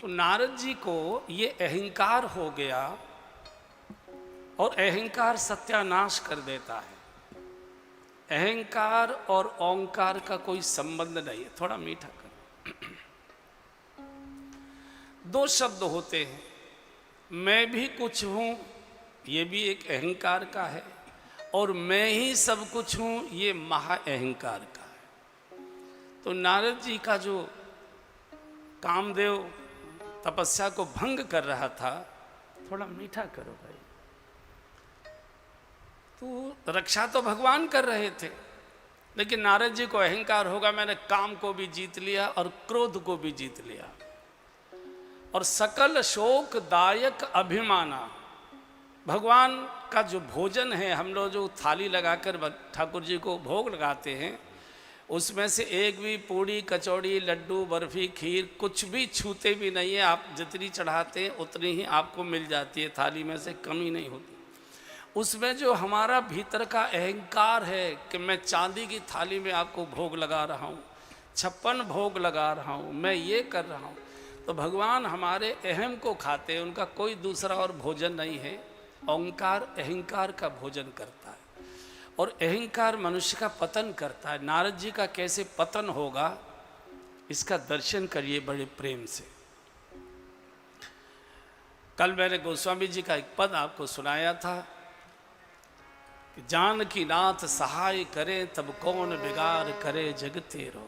तो नारद जी को ये अहंकार हो गया और अहंकार सत्यानाश कर देता है। अहंकार और ओंकार का कोई संबंध नहीं है। थोड़ा मीठा करो। दो शब्द होते हैं, मैं भी कुछ हूं, ये भी एक अहंकार का है, और मैं ही सब कुछ हूं, ये महा अहंकार का है। तो नारद जी का जो कामदेव तपस्या को भंग कर रहा था, थोड़ा मीठा करो भाई, तो रक्षा तो भगवान कर रहे थे, लेकिन नारद जी को अहंकार होगा मैंने काम को भी जीत लिया और क्रोध को भी जीत लिया, और सकल शोकदायक अभिमाना। भगवान का जो भोजन है, हम लोग जो थाली लगाकर ठाकुर जी को भोग लगाते हैं, उसमें से एक भी पूड़ी कचौड़ी लड्डू बर्फी खीर कुछ भी छूते भी नहीं है। आप जितनी चढ़ाते हैं उतनी ही आपको मिल जाती है, थाली में से कमी नहीं होती। उसमें जो हमारा भीतर का अहंकार है कि मैं चांदी की थाली में आपको भोग लगा रहा हूँ, 56 भोग लगा रहा हूँ, मैं ये कर रहा हूँ, तो भगवान हमारे अहम को खाते हैं, उनका कोई दूसरा और भोजन नहीं है। ओंकार अहंकार का भोजन करता है और अहंकार मनुष्य का पतन करता है। नारद जी का कैसे पतन होगा इसका दर्शन करिए बड़े प्रेम से। कल मैंने गोस्वामी जी का एक पद आपको सुनाया था कि जानकी नाथ सहाय करे तब कौन बिगाड़ करे जग तेरो।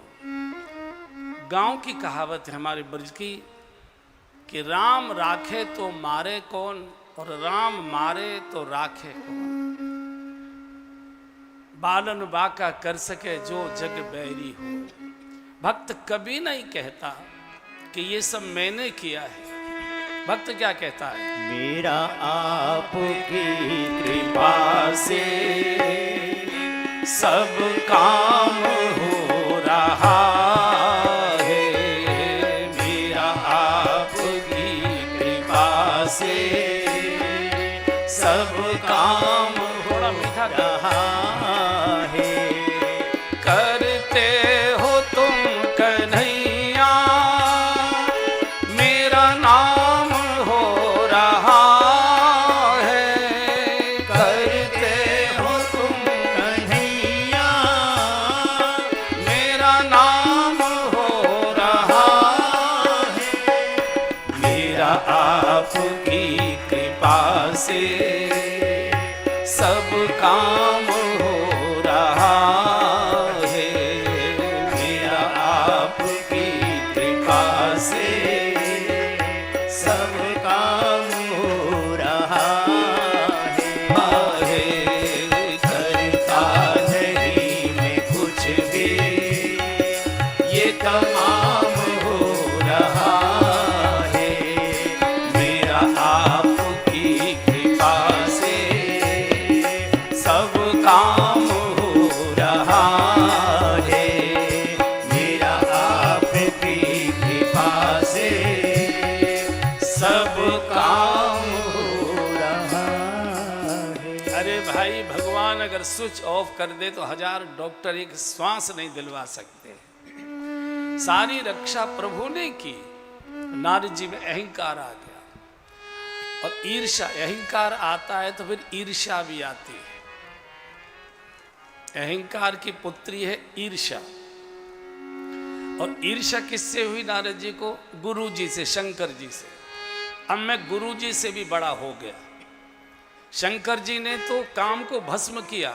गांव की कहावत है हमारे ब्रज की कि राम राखे तो मारे कौन और राम मारे तो राखे कौन। बालन बाका कर सके जो जग बैरी हो। भक्त कभी नहीं कहता कि ये सब मैंने किया है। भक्त क्या कहता है? मेरा आपकी कृपा से सब काम हो रहा है। मेरा आपकी कृपा से सब काम थोड़ा मीठा रहा है। करते हो तुम कन्हैया मेरा नाम हो रहा है। करते हो तुम कन्हैया मेरा नाम हो रहा है। मेरा आपकी कृपा से सब काम हो रहा है। मेरा आपकी कृपा से सब काम हो रहा है। करता नहीं मैं कुछ भी, ये तमाम हो रहा है। मेरा आपकी कृपा से सब काम हो रहा है। मेरा आपकी कृपा से सब काम हो रहा है। अरे भाई, भगवान अगर स्विच ऑफ कर दे तो 1000 डॉक्टर एक श्वास नहीं दिलवा सकते। सारी रक्षा प्रभु ने की। नारद जी में अहंकार आ गया और ईर्ष्या। अहंकार आता है तो फिर ईर्ष्या भी आती है। अहंकार की पुत्री है ईर्ष्या। और ईर्ष्या किससे हुई नारद जी को? गुरु जी से, शंकर जी से। अब मैं गुरु जी से भी बड़ा हो गया। शंकर जी ने तो काम को भस्म किया,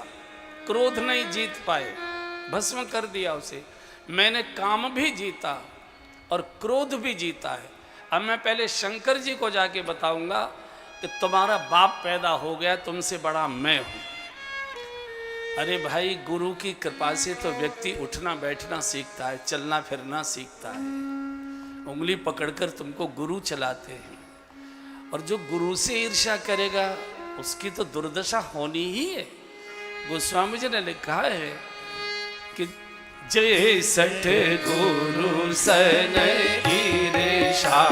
क्रोध नहीं जीत पाए, भस्म कर दिया उसे। मैंने काम भी जीता और क्रोध भी जीता है। अब मैं पहले शंकर जी को जाके बताऊंगा कि तुम्हारा बाप पैदा हो गया, तुमसे बड़ा मैं हूं। अरे भाई, गुरु की कृपा से तो व्यक्ति उठना बैठना सीखता है, चलना फिरना सीखता है। उंगली पकड़कर तुमको गुरु चलाते हैं। और जो गुरु से ईर्ष्या करेगा उसकी तो दुर्दशा होनी ही है। गोस्वामी जी ने लिखा है कि जय सठ गुरु सन ईर्षा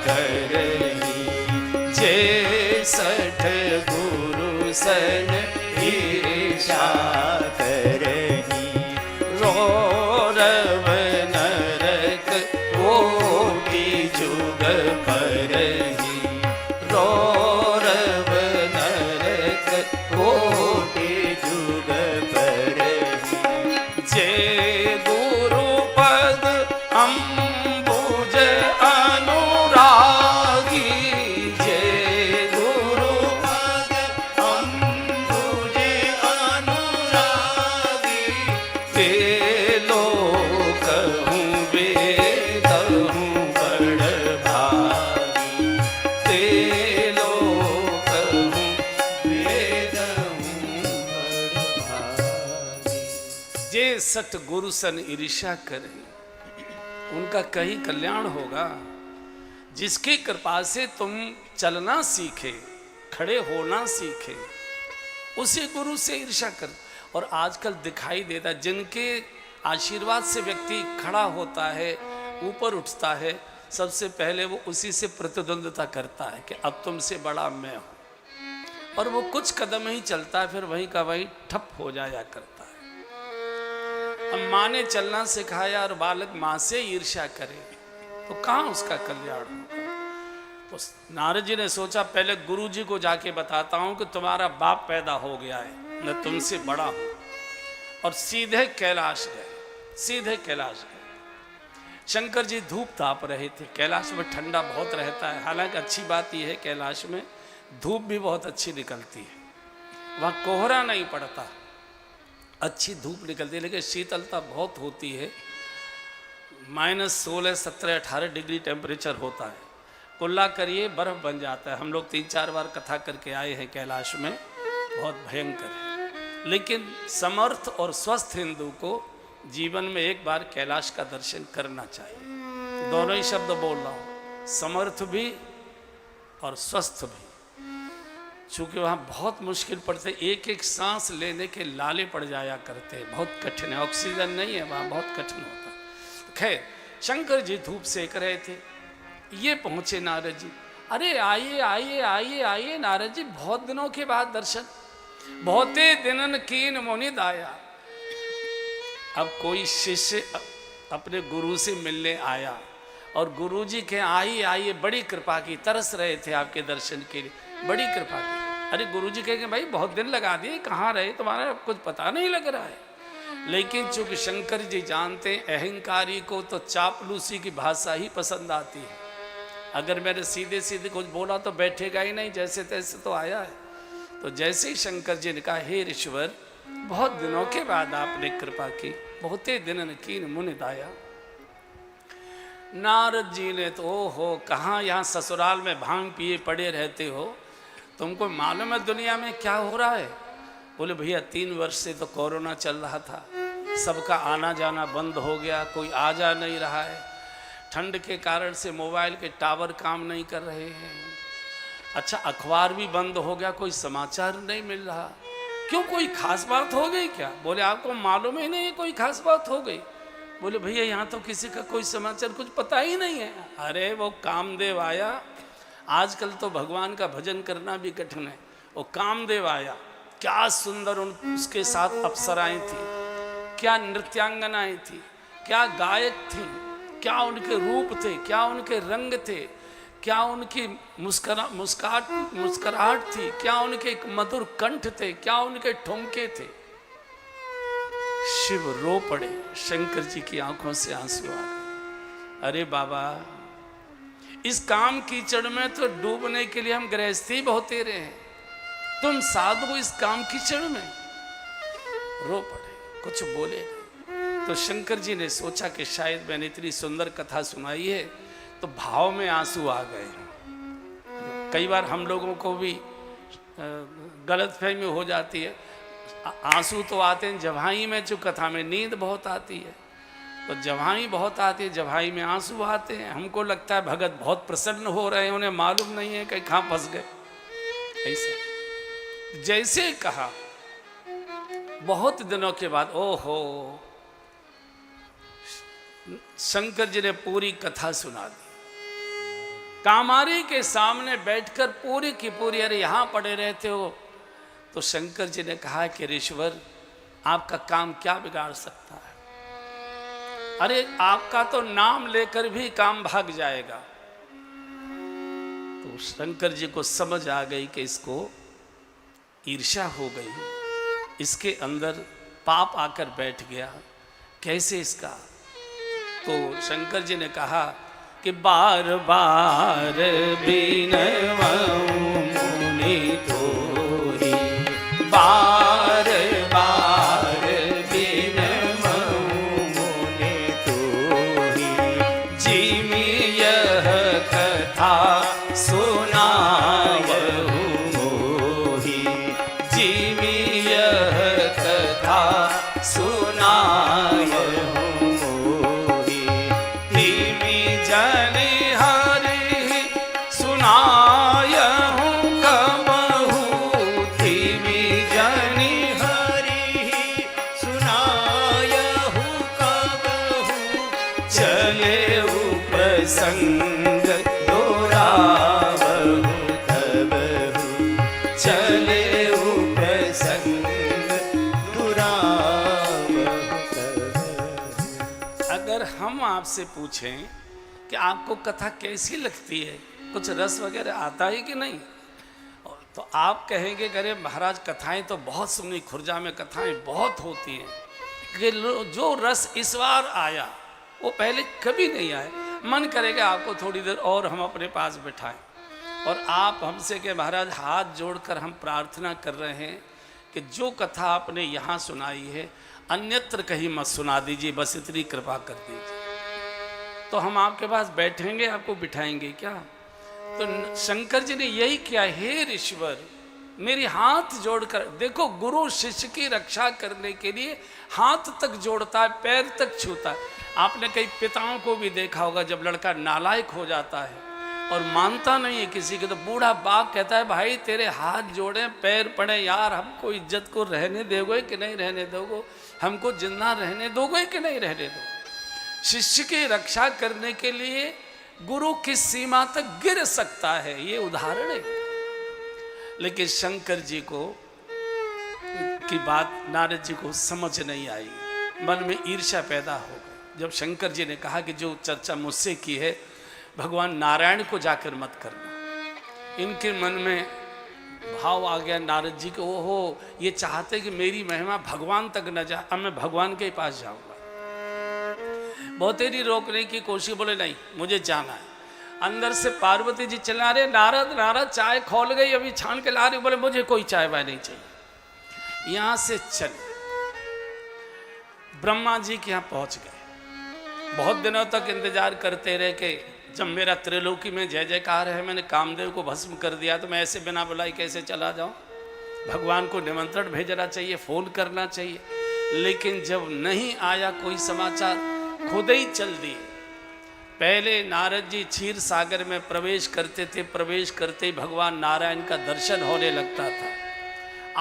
करही। जय सठ गुरु सन ईर्षा करही। रौरव नरक कोटि जुग परहि रौरव नरक कोटि जुग परहि जे गुरु पद अम्बुज अनुरागी जे गुरु पद अम्बुज अनुरागी ते लोकहूँ वेदहूँ बड़ भागी ते लोकहूँ वेदहूँ बड़ भागी। जे सत गुरु सन ईर्ष्या करे उनका कहीं कल्याण होगा। जिसकी कृपा से तुम चलना सीखे, खड़े होना सीखे, उसी गुरु से ईर्ष्या कर। और आजकल दिखाई देता जिनके आशीर्वाद से व्यक्ति खड़ा होता है, ऊपर उठता है, सबसे पहले वो उसी से प्रतिद्वंद्विता करता है कि अब तुमसे बड़ा मैं हूं। और वो कुछ कदम ही चलता है, फिर वहीं का वहीं ठप हो जाया करता है। अब माँ ने चलना सिखाया और बालक माँ से ईर्ष्या करे तो कहाँ उसका कल्याण होगा। तो नारद जी ने सोचा पहले गुरु जी को जाके बताता हूँ कि तुम्हारा बाप पैदा हो गया है, मैं तुमसे बड़ा हूँ। और सीधे कैलाश गए, सीधे कैलाश गए। शंकर जी धूप ताप रहे थे। कैलाश में ठंडा बहुत रहता है, हालांकि अच्छी बात यह है कैलाश में धूप भी बहुत अच्छी निकलती है, वहाँ कोहरा नहीं पड़ता, अच्छी धूप निकलती है, लेकिन शीतलता बहुत होती है। -16, 17, 18 डिग्री टेम्परेचर होता है। कुल्ला करिए बर्फ बन जाता है। हम लोग 3-4 बार कथा करके आए हैं कैलाश में, बहुत भयंकर है। लेकिन समर्थ और स्वस्थ हिंदू को जीवन में एक बार कैलाश का दर्शन करना चाहिए। दोनों ही शब्द बोल रहा हूँ, समर्थ भी और स्वस्थ भी, चूँकि वहाँ बहुत मुश्किल पड़ते, एक एक सांस लेने के लाले पड़ जाया करते, बहुत कठिन है, ऑक्सीजन नहीं है वहाँ, बहुत कठिन होता। खैर शंकर जी धूप सेक रहे थे, ये पहुँचे नारद जी। अरे आइए आइए आइए आइए नारद जी, बहुत दिनों के बाद दर्शन, बहुते दिनन कीन मुनि दाया। अब कोई शिष्य अपने गुरु से मिलने आया और गुरु जी के आइए आइए, बड़ी कृपा की, तरस रहे थे आपके दर्शन के लिए, बड़ी कृपा की। अरे गुरु जी कहेंगे भाई बहुत दिन लगा दिए, कहाँ रहे, तुम्हारा कुछ पता नहीं लग रहा है। लेकिन चूंकि शंकर जी जानते हैं अहंकारी को तो चापलूसी की भाषा ही पसंद आती है। अगर मैंने सीधे सीधे कुछ बोला तो बैठेगा ही नहीं, जैसे तैसे तो आया है। तो जैसे ही शंकर जी ने कहा हे ऋषवर, बहुत दिनों के बाद आपने कृपा की, बहुते दिनन कीन मुनि दाया। नारद जी ने तो ओहो, कहाँ यहाँ ससुराल में भांग पिए पड़े रहते हो, तुमको मालूम है दुनिया में क्या हो रहा है? बोले भैया 3 वर्ष से तो कोरोना चल रहा था, सबका आना जाना बंद हो गया, कोई आ जा नहीं रहा है, ठंड के कारण से मोबाइल के टावर काम नहीं कर रहे हैं, अच्छा अखबार भी बंद हो गया, कोई समाचार नहीं मिल रहा। क्यों, कोई खास बात हो गई क्या? बोले आपको मालूम ही नहीं कोई खास बात हो गई? बोले भैया यहाँ तो किसी का कोई समाचार कुछ पता ही नहीं है। अरे वो कामदेव आया, आजकल तो भगवान का भजन करना भी कठिन है, वो कामदेव आया, क्या सुंदर उसके साथ अप्सराएं थी, क्या नृत्यांगनाएं थी, क्या गायक थी, क्या उनके रूप थे, क्या उनके रंग थे, क्या उनकी मुस्कुराहट थी, क्या उनके मधुर कंठ थे, क्या उनके ठुमके थे। शिव रो पड़े, शंकर जी की आंखों से आंसू आ गए। अरे बाबा, इस काम कीचड़ में तो डूबने के लिए हम गृहस्थी बहुत तेरे हैं, तुम साधु इस काम कीचड़ में। रो पड़े, कुछ बोले नहीं। तो शंकर जी ने सोचा कि शायद मैंने इतनी सुंदर कथा सुनाई है तो भाव में आंसू आ गए। कई बार हम लोगों को भी गलतफहमी हो जाती है, आंसू तो आते हैं जवाई में, जो कथा में नींद बहुत आती है, तो जवाई बहुत आती है, जवाई में आंसू आते हैं। हमको लगता है भगत बहुत प्रसन्न हो रहे हैं, उन्हें मालूम नहीं है कि कहाँ फंस गए। ऐसा जैसे कहा, बहुत दिनों के बाद ओहो, शंकर जी ने पूरी कथा सुना दी। कामारी के सामने बैठकर पूरी की पूरी, अरे यहाँ पड़े रहते हो। तो शंकर जी ने कहा कि ऋषवर, आपका काम क्या बिगाड़ सकता है? अरे आपका तो नाम लेकर भी काम भाग जाएगा। तो शंकर जी को समझ आ गई कि इसको ईर्ष्या हो गई, इसके अंदर पाप आकर बैठ गया, कैसे इसका। तो शंकर जी ने कहा कि बार बार बिनवऊं मुनि तोहि, बार बार बिनवऊं मुनि तोहि, जिमि यह कथा सुनावहु मोहि, जिमि यह कथा सुनावहु मोहि, तिमि जनि हरि सुनायहु कबहु, तिमि जनि हरि सुनायहु कबहु, चलेउ प्रसंग दोहरावहु कबहु, चलेउ प्रसंग दुरावहु कबहु। अगर हम आपसे पूछें कि आपको कथा कैसी लगती है, कुछ रस वगैरह आता है कि नहीं, तो आप कहेंगे कि अरे महाराज कथाएं तो बहुत सुनी, खुर्जा में कथाएं बहुत होती हैं, कि जो रस इस बार आया वो पहले कभी नहीं आया। मन करेगा आपको थोड़ी देर और हम अपने पास बिठाएं, और आप हमसे कि महाराज हाथ जोड़कर हम प्रार्थना कर रहे हैं कि जो कथा आपने यहाँ सुनाई है अन्यत्र कहीं मत सुना दीजिए, बस इतनी कृपा कर दीजिए। तो हम आपके पास बैठेंगे, आपको बिठाएंगे क्या। तो शंकर जी ने यही किया, हे ऋषिवर मेरी हाथ जोड़कर देखो, गुरु शिष्य की रक्षा करने के लिए हाथ तक जोड़ता है, पैर तक छूता है। आपने कई पिताओं को भी देखा होगा, जब लड़का नालायक हो जाता है और मानता नहीं है किसी के, तो बूढ़ा बाप कहता है भाई तेरे हाथ जोड़े पैर पड़े यार, हमको इज्जत को रहने दोगे कि नहीं रहने दोगे, हमको जिंदा रहने दोगे कि नहीं रहने दोगे। शिष्य की रक्षा करने के लिए गुरु किस सीमा तक गिर सकता है, ये उदाहरण है। लेकिन शंकर जी को की बात नारद जी को समझ नहीं आई, मन में ईर्ष्या पैदा हो गई। जब शंकर जी ने कहा कि जो चर्चा मुझसे की है भगवान नारायण को जाकर मत करना, इनके मन में भाव आ गया नारद जी को, ओहो ये चाहते कि मेरी महिमा भगवान तक न जाए, अब मैं भगवान के पास जाऊंगा। बहुत देरी रोकने की कोशिश, बोले नहीं मुझे जाना है। अंदर से पार्वती जी चला रहे, नारद नारद चाय खोल गई अभी छान के ला रही, बोले मुझे कोई चाय वाय नहीं चाहिए, यहां से चले। ब्रह्मा जी के यहाँ पहुंच गए, बहुत दिनों तक इंतजार करते रहे कि जब मेरा त्रिलोकी में जय जयकार है, मैंने कामदेव को भस्म कर दिया, तो मैं ऐसे बिना बुलाई कैसे चला जाऊं। भगवान को निमंत्रण भेजना चाहिए, फोन करना चाहिए। लेकिन जब नहीं आया कोई समाचार, खुद ही चल दिए। पहले नारद जी क्षीर सागर में प्रवेश करते थे, प्रवेश करते ही भगवान नारायण का दर्शन होने लगता था।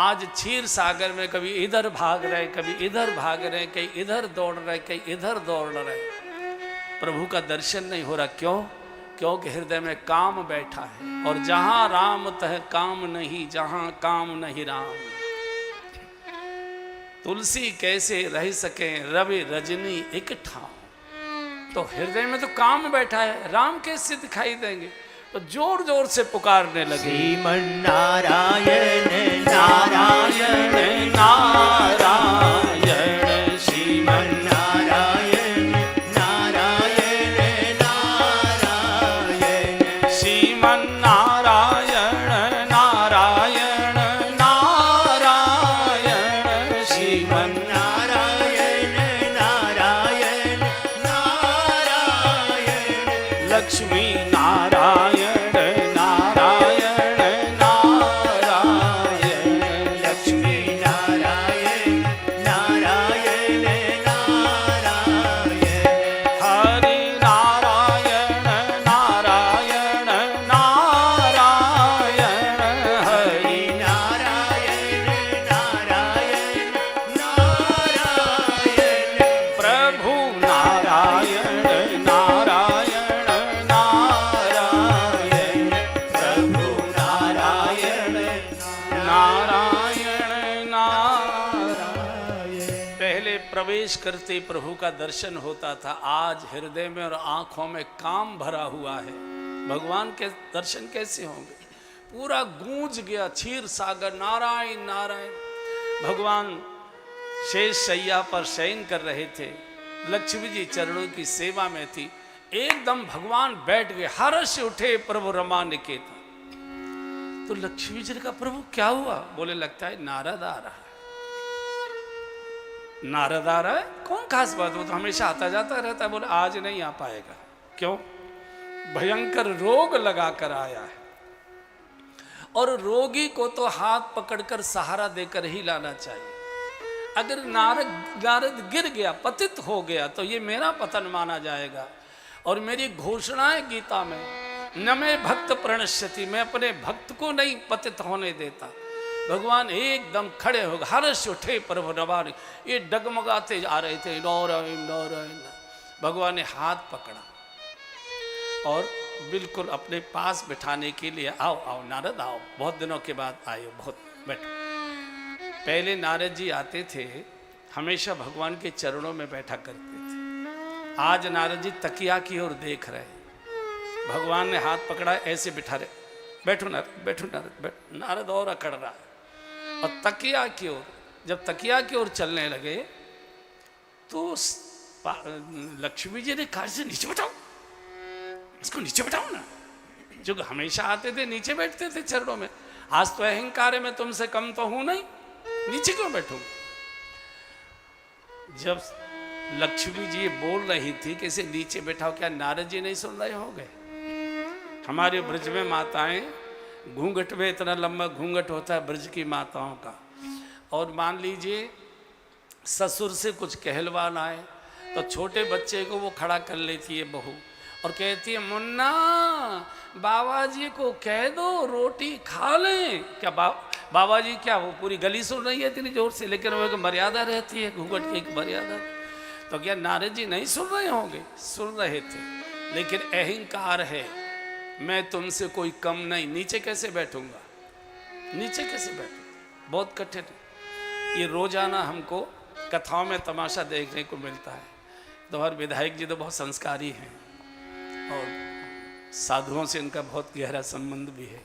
आज क्षीर सागर में कभी इधर भाग रहे, कभी इधर भाग रहे, कहीं इधर दौड़ रहे, कहीं इधर दौड़ रहे, प्रभु का दर्शन नहीं हो रहा। क्यों? क्योंकि हृदय में काम बैठा है, और जहां राम तह काम नहीं, जहां काम नहीं राम। तुलसी कैसे रह सके रवि रजनी एक ठाव, तो हृदय में तो काम बैठा है, राम कैसे दिखाई देंगे। तो जोर जोर से पुकारने लगे, श्रीमन नारायण नारायण नारायण, श्रीमन नारायण नारायण नारायण, श्रीमन नारायण नारायण नारायण, श्रीमन नारायण नारायण नारायण, लक्ष्मी नारायण नारायण नारायण, लक्ष्मी नारायण नारायण नारायण, हरि नारायण नारायण नारायण, हरि नारायण नारायण नारायण, प्रभु नारायण नारायण नारायण, प्रभु नारायण नारायण नारायण। पहले प्रवेश करते प्रभु का दर्शन होता था, आज हृदय में और आंखों में काम भरा हुआ है। भगवान के दर्शन कैसे होंगे? पूरा गूंज गया क्षीर सागर, नारायण नारायण। भगवान शेष शैया पर शयन कर रहे थे, लक्ष्मी जी चरणों की सेवा में थी। एकदम भगवान बैठ गए, हर्ष उठे प्रभु रमा निकेता। तो लक्ष्मी जी ने कहा प्रभु क्या हुआ? बोले लगता है नारद आ रहा है। नारद आ रहा है? कौन खास बात? वो तो हमेशा आता जाता रहता है। बोले आज नहीं आ पाएगा। क्यों? भयंकर रोग लगा कर आया है, और रोगी को तो हाथ पकड़कर सहारा देकर ही लाना चाहिए। अगर नारद गिर गया, पतित हो गया, तो ये मेरा पतन माना जाएगा। और मेरी घोषणा है गीता में, न मैं भक्त प्रणश्यति, मैं अपने भक्त को नहीं पतित होने देता। भगवान एकदम खड़े हो गए, हर्ष उठे प्रभु नवान। ये डगमगाते आ रहे थे, नारायण नारायण। भगवान ने हाथ पकड़ा और बिल्कुल अपने पास बिठाने के लिए, आओ आओ नारद आओ, बहुत दिनों के बाद आए हो, बहुत बैठो। पहले नारद जी आते थे, हमेशा भगवान के चरणों में बैठा करते थे। आज नारद जी तकिया की ओर देख रहे हैं। भगवान ने हाथ पकड़ा, ऐसे बिठा रहे, बैठो नारद, बैठो नारद, बैठो। नारद और अकड़ रहा है। और तकिया की ओर, जब तकिया की ओर चलने लगे तो लक्ष्मी जी ने कहा से नीचे बैठाओ, इसको नीचे बैठाओ ना। जो हमेशा आते थे नीचे बैठते थे चरणों में, आज तो अहंकार है मैं तुमसे कम तो हूं नहीं, नीचे क्यों बैठूं? जब लक्ष्मी जी बोल रही थी कि इसे नीचे बैठाओ, क्या नारद जी नहीं सुन रहे हो गए? हमारे ब्रज में माताएं, घूंघट में इतना लंबा घूंघट होता है ब्रज की माताओं का, और मान लीजिए ससुर से कुछ कहलवाना है तो छोटे बच्चे को वो खड़ा कर लेती है बहू और कहती है मुन्ना बाबा जी को कह दो रोटी खा लें। क्या बाबा जी क्या वो पूरी गली सुन रही है इतनी जोर से? लेकिन वो एक मर्यादा रहती है, घूंघट की एक मर्यादा। तो क्या नारद जी नहीं सुन रहे होंगे? सुन रहे थे, लेकिन अहंकार है, मैं तुमसे कोई कम नहीं, नीचे कैसे बैठूंगा? नीचे कैसे बैठूंगा? बहुत कठिन है। ये रोजाना हमको कथाओं में तमाशा देखने को मिलता है। तो हर विधायक जी तो बहुत संस्कारी हैं और साधुओं से इनका बहुत गहरा संबंध भी है।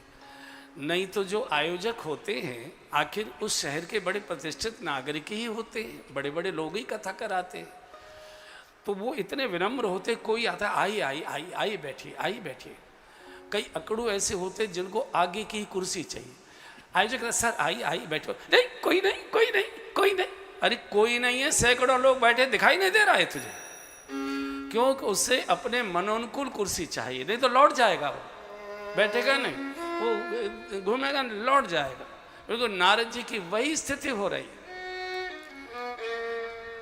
नहीं तो जो आयोजक होते हैं आखिर उस शहर के बड़े प्रतिष्ठित नागरिक ही होते हैं, बड़े बड़े लोग ही कथा कराते हैं। तो वो इतने विनम्र होते, कोई आता है आई आई आई आई बैठिए, आई बैठिए। कई अकड़ू ऐसे होते जिनको आगे की कुर्सी चाहिए। आयोजक सर आई आई बैठो, नहीं कोई नहीं कोई नहीं कोई नहीं। अरे कोई नहीं है, सैकड़ों लोग बैठे, दिखाई नहीं दे रहा है तुझे? क्योंकि उसे अपने मनोनुकूल कुर्सी चाहिए, नहीं तो लौट जाएगा, वो बैठेगा नहीं, वो घूमेगा लौट जाएगा। बिल्कुल नारद जी की वही स्थिति हो रही है।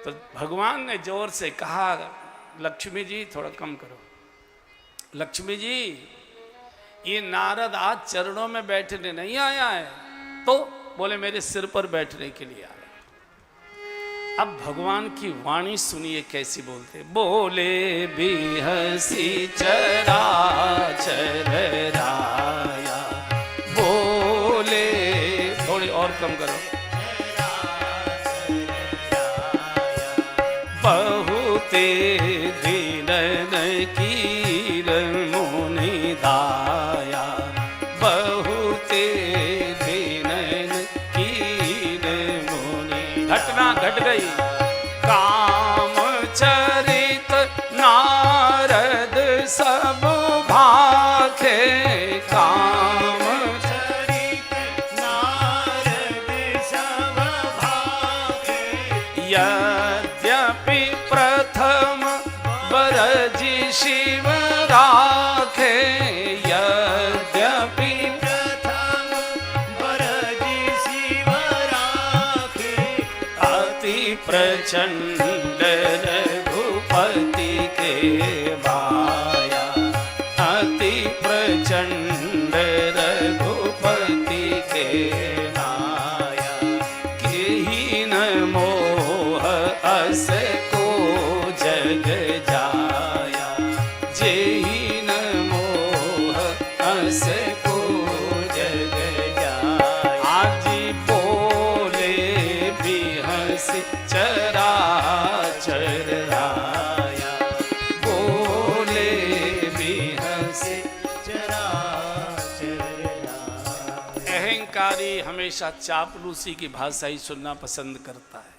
तो भगवान ने जोर से कहा लक्ष्मी जी थोड़ा कम करो। लक्ष्मी जी ये नारद आज चरणों में बैठने नहीं आया है, तो बोले मेरे सिर पर बैठने के लिए आया। अब भगवान की वाणी सुनिए कैसी बोलते, बोले भी हंसी चराचर राया, बोले थोड़ी और कम करो, बहुते दीनन कीर मुनि दाया, बहुते दीनन कीर मुनि। घटना घट गई, काम चरित नारद सब भाखे, काम चरित नारद सब भाखे, यद्यपि प्रथम बरजी शिव राखे, यद्यपि प्रथम बरजी शिव राखे, अति प्रचंड रघुपति के माया, अति प्रचंड रघुपति के माया, केहि न मोह अस को जग जाया, जेहि न मोह अस को जग जाया। आज बोले भी हंसी चराचर राया, बोले भी हंसी चराचर लाए। अहंकारी हमेशा चापलूसी की भाषा ही सुनना पसंद करता है।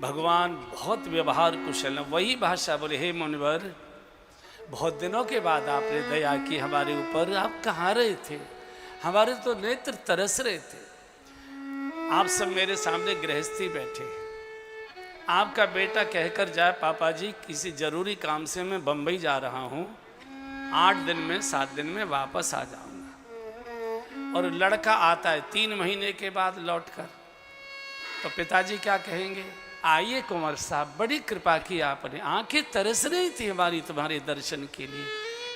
भगवान बहुत व्यवहार कुशल है, वही भाषा बोले, हे मुनिवर, बहुत दिनों के बाद आपने दया की हमारे ऊपर, आप कहाँ रहे थे? हमारे तो नेत्र तरस रहे थे। आप सब मेरे सामने गृहस्थी बैठे, आपका बेटा कहकर जाए, पापा जी किसी जरूरी काम से मैं बंबई जा रहा हूँ, 8 दिन में 7 दिन में वापस आ जाऊंगा। और लड़का आता है 3 महीने के बाद लौटकर, तो पिताजी क्या कहेंगे? आइए कुंवर साहब, बड़ी कृपा की आपने, आंखें तरस रही थी हमारी तुम्हारे दर्शन के लिए,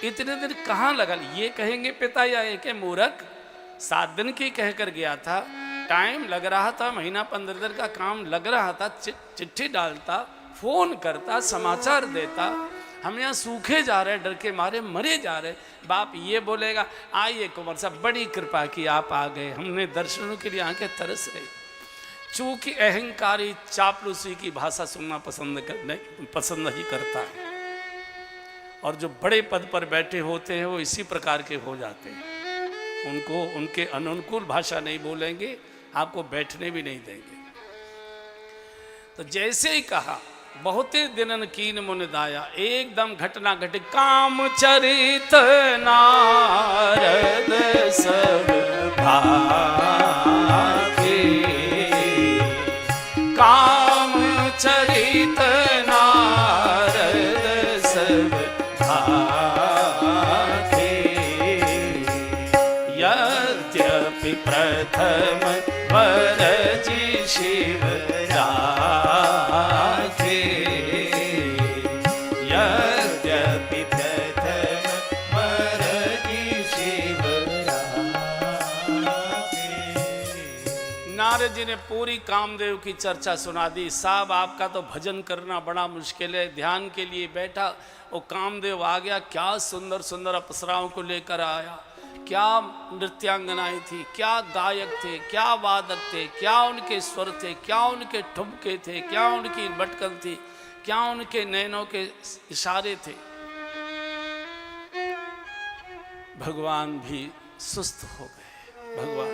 इतने दिन कहाँ लगा? ये कहेंगे पिता या एक मूर्ख, 7 दिन की कहकर गया था, टाइम लग रहा था, महीना 15 दिन का काम लग रहा था, चिट्ठी डालता, फोन करता, समाचार देता, हम यहाँ सूखे जा रहे, डर के मारे मरे जा रहे। बाप ये बोलेगा, आइए कुंवर साहब, बड़ी कृपा की आप आ गए, हमने दर्शनों के लिए आंखें तरस रही। चूंकि अहंकारी चापलूसी की भाषा सुनना पसंद ही करता है, और जो बड़े पद पर बैठे होते हैं वो इसी प्रकार के हो जाते हैं। उनको उनके अनुकूल भाषा नहीं बोलेंगे, आपको बैठने भी नहीं देंगे। तो जैसे ही कहा, बहुते दिनन कीन मुन दाया, एकदम घटना घटे, काम चरित नारद सब भागे, काम चरित नारद सब भागे, यद्यपि प्रथम वरजी शिव राखे, यद्यपि प्रथम वरजी शिव राखे। नारद जी ने पूरी कामदेव की चर्चा सुना दी। साहब आपका तो भजन करना बड़ा मुश्किल है, ध्यान के लिए बैठा, वो कामदेव आ गया, क्या सुंदर सुंदर अप्सराओं को लेकर आया, क्या नृत्यांगनाएं थी, क्या गायक थे, क्या वादक थे, क्या उनके स्वर थे, क्या उनके ठुमके थे, क्या उनकी बटकन थी, क्या उनके नैनों के इशारे थे। भगवान भी सुस्त हो गए। भगवान,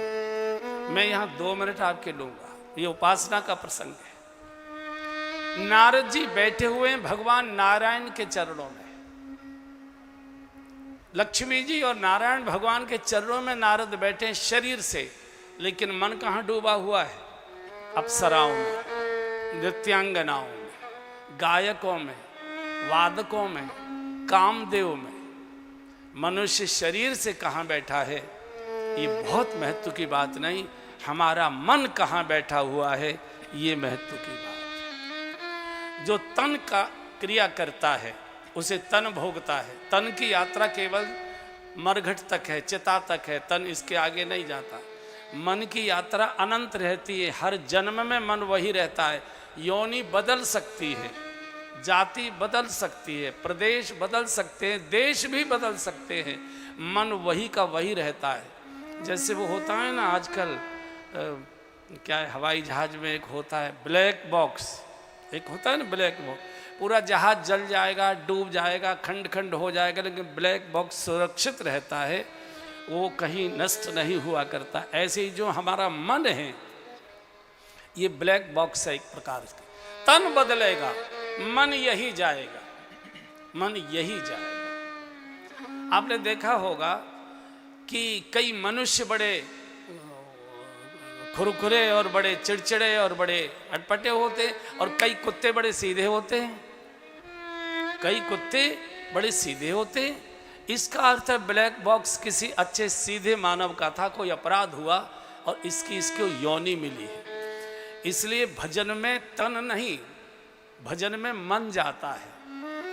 मैं यहाँ 2 मिनट आपके लूंगा, ये उपासना का प्रसंग है। नारद जी बैठे हुए हैं भगवान नारायण के चरणों में, लक्ष्मी जी और नारायण भगवान के चरणों में नारद बैठे हैं शरीर से, लेकिन मन कहाँ डूबा हुआ है? अप्सराओं में, नृत्यांगनाओं में, गायकों में, वादकों में, कामदेव में। मनुष्य शरीर से कहाँ बैठा है ये बहुत महत्व की बात नहीं, हमारा मन कहाँ बैठा हुआ है ये महत्व की बात है। जो तन का क्रिया करता है उसे तन भोगता है। तन की यात्रा केवल मरघट तक है, चिता तक है, तन इसके आगे नहीं जाता। मन की यात्रा अनंत रहती है, हर जन्म में मन वही रहता है। योनि बदल सकती है, जाति बदल सकती है, प्रदेश बदल सकते हैं, देश भी बदल सकते हैं, मन वही का वही रहता है। जैसे वो होता है ना आजकल, क्या है, हवाई जहाज में एक होता है ब्लैक बॉक्स, एक होता है ना ब्लैक बॉक्स, पूरा जहाज जल जाएगा, डूब जाएगा, खंड खंड हो जाएगा, लेकिन ब्लैक बॉक्स सुरक्षित रहता है, वो कहीं नष्ट नहीं हुआ करता। ऐसे ही जो हमारा मन है ये ब्लैक बॉक्स है एक प्रकार से। तन बदलेगा, मन यही जाएगा, मन यही जाएगा। आपने देखा होगा कि कई मनुष्य बड़े खुरखुरे और बड़े चिड़चिड़े और बड़े अटपटे होते हैं, और कई कुत्ते बड़े सीधे होते हैं, कई कुत्ते बड़े सीधे होते हैं। इसका अर्थ है ब्लैक बॉक्स किसी अच्छे सीधे मानव का था, कोई अपराध हुआ और इसको योनि मिली है। इसलिए भजन में तन नहीं, भजन में मन जाता है।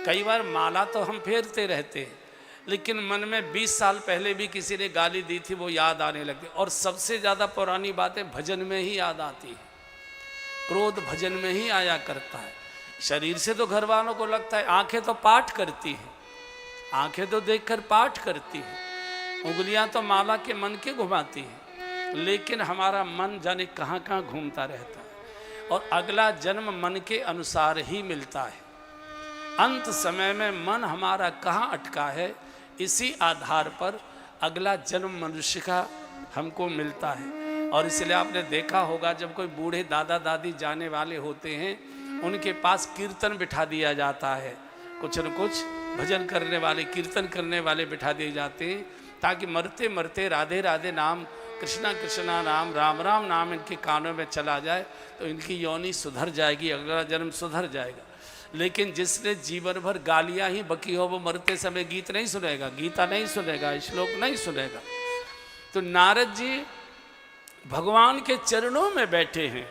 कई बार माला तो हम फेरते रहते हैं, लेकिन मन में 20 साल पहले भी किसी ने गाली दी थी वो याद आने लगती। और सबसे ज़्यादा पुरानी बातें भजन में ही याद आती है। क्रोध भजन में ही आया करता है। शरीर से तो घर वालों को लगता है, आंखें तो पाठ करती हैं, आंखें तो देखकर पाठ करती हैं, उंगलियां तो माला के मन के घुमाती हैं, लेकिन हमारा मन जाने कहाँ कहाँ घूमता रहता है। और अगला जन्म मन के अनुसार ही मिलता है। अंत समय में मन हमारा कहाँ अटका है इसी आधार पर अगला जन्म मनुष्य का हमको मिलता है। और इसलिए आपने देखा होगा जब कोई बूढ़े दादा दादी जाने वाले होते हैं उनके पास कीर्तन बिठा दिया जाता है, कुछ न कुछ भजन करने वाले कीर्तन करने वाले बिठा दिए जाते हैं, ताकि मरते मरते राधे राधे नाम, कृष्णा कृष्णा नाम, राम राम नाम इनके कानों में चला जाए तो इनकी योनि सुधर जाएगी, अगला जन्म सुधर जाएगा। लेकिन जिसने जीवन भर गालियां ही बकी हो वो मरते समय गीत नहीं सुनेगा, गीता नहीं सुनेगा, श्लोक नहीं सुनेगा। तो नारद जी भगवान के चरणों में बैठे हैं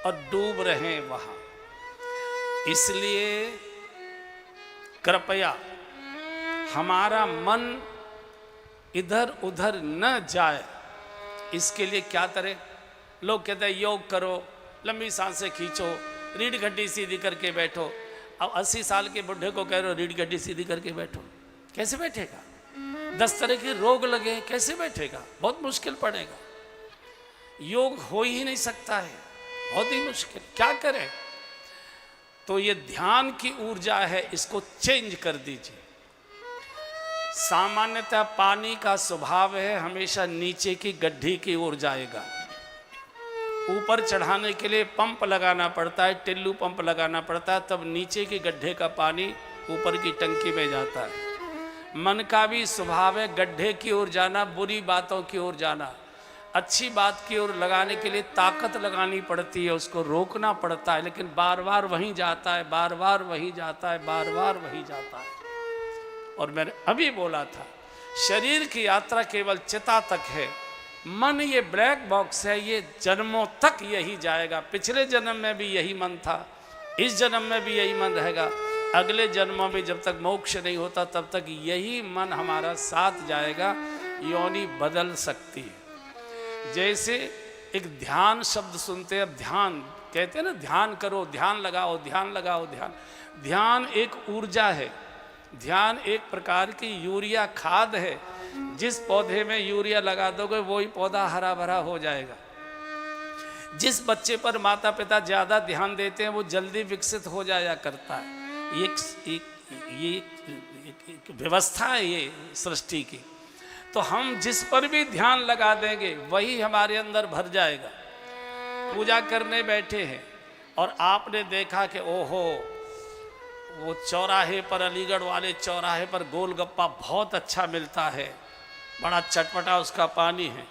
और डूब रहे हैं वहां। इसलिए कृपया हमारा मन इधर उधर न जाए, इसके लिए क्या करें? लोग कहते हैं योग करो, लंबी सांसें खींचो, रीढ़ गड्डी सीधी करके बैठो। अब 80 साल के बुढ़े को कह रहे हो रीढ़ गड्डी सीधी करके बैठो, कैसे बैठेगा? 10 तरह के रोग लगे, कैसे बैठेगा? बहुत मुश्किल पड़ेगा, योग हो ही नहीं सकता है, बहुत ही मुश्किल। क्या करें? तो ये ध्यान की ऊर्जा है, इसको चेंज कर दीजिए। सामान्यतः पानी का स्वभाव है हमेशा नीचे की गड्ढी की ओर जाएगा। ऊपर चढ़ाने के लिए पंप लगाना पड़ता है, टिल्लू पंप लगाना पड़ता है, तब नीचे के गड्ढे का पानी ऊपर की टंकी में जाता है। मन का भी स्वभाव है गड्ढे की ओर जाना, बुरी बातों की ओर जाना। अच्छी बात की ओर लगाने के लिए ताकत लगानी पड़ती है, उसको रोकना पड़ता है, लेकिन बार बार वहीं जाता है, बार बार वहीं जाता है, बार बार वहीं जाता है। और मैंने अभी बोला था शरीर की यात्रा केवल चिता तक है, मन ये ब्लैक बॉक्स है, ये जन्मों तक यही जाएगा। पिछले जन्म में भी यही मन था, इस जन्म में भी यही मन रहेगा, अगले जन्मों में जब तक मोक्ष नहीं होता तब तक यही मन हमारा साथ जाएगा। योनि बदल सकती है। जैसे एक ध्यान शब्द सुनते हैं, अब ध्यान कहते हैं ना, ध्यान करो, ध्यान लगाओ, ध्यान लगाओ, ध्यान। ध्यान एक ऊर्जा है, ध्यान एक प्रकार की यूरिया खाद है। जिस पौधे में यूरिया लगा दोगे वही पौधा हरा भरा हो जाएगा। जिस बच्चे पर माता पिता ज़्यादा ध्यान देते हैं वो जल्दी विकसित हो जाया करता है। ये एक व्यवस्था है ये सृष्टि की। तो हम जिस पर भी ध्यान लगा देंगे वही हमारे अंदर भर जाएगा। पूजा करने बैठे हैं और आपने देखा कि ओहो वो चौराहे पर, अलीगढ़ वाले चौराहे पर गोलगप्पा बहुत अच्छा मिलता है, बड़ा चटपटा उसका पानी है,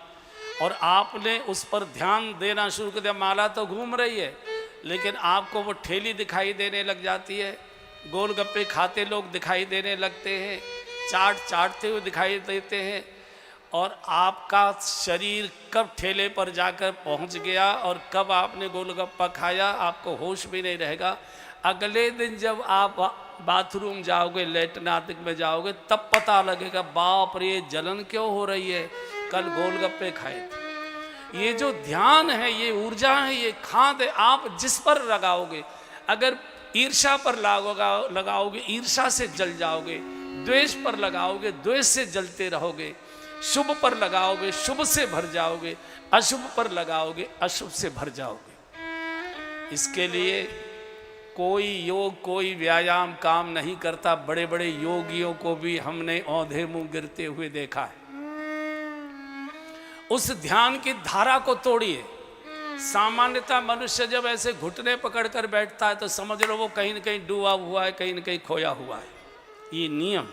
और आपने उस पर ध्यान देना शुरू कर दिया। माला तो घूम रही है लेकिन आपको वो ठेली दिखाई देने लग जाती है, गोलगप्पे खाते लोग दिखाई देने लगते हैं, चाट चाटते हुए दिखाई देते हैं, और आपका शरीर कब ठेले पर जाकर पहुंच गया और कब आपने गोलगप्पा खाया आपको होश भी नहीं रहेगा। अगले दिन जब आप बाथरूम जाओगे, लेटरिन आदि में जाओगे, तब पता लगेगा बाप रे जलन क्यों हो रही है, कल गोलगप्पे खाए थे। ये जो ध्यान है, ये ऊर्जा है, ये खाद है, आप जिस पर लगाओगे, अगर ईर्ष्या पर लगाओगे ईर्ष्या से जल जाओगे, द्वेष पर लगाओगे द्वेष से जलते रहोगे, शुभ पर लगाओगे शुभ से भर जाओगे, अशुभ पर लगाओगे अशुभ से भर जाओगे। इसके लिए कोई योग कोई व्यायाम काम नहीं करता। बड़े बड़े योगियों को भी हमने औंधे मुंह गिरते हुए देखा है। उस ध्यान की धारा को तोड़िए। सामान्यतः मनुष्य जब ऐसे घुटने पकड़कर बैठता है तो समझ लो वो कहीं न कहीं डूबा हुआ है, कहीं न कहीं खोया हुआ है। ये नियम,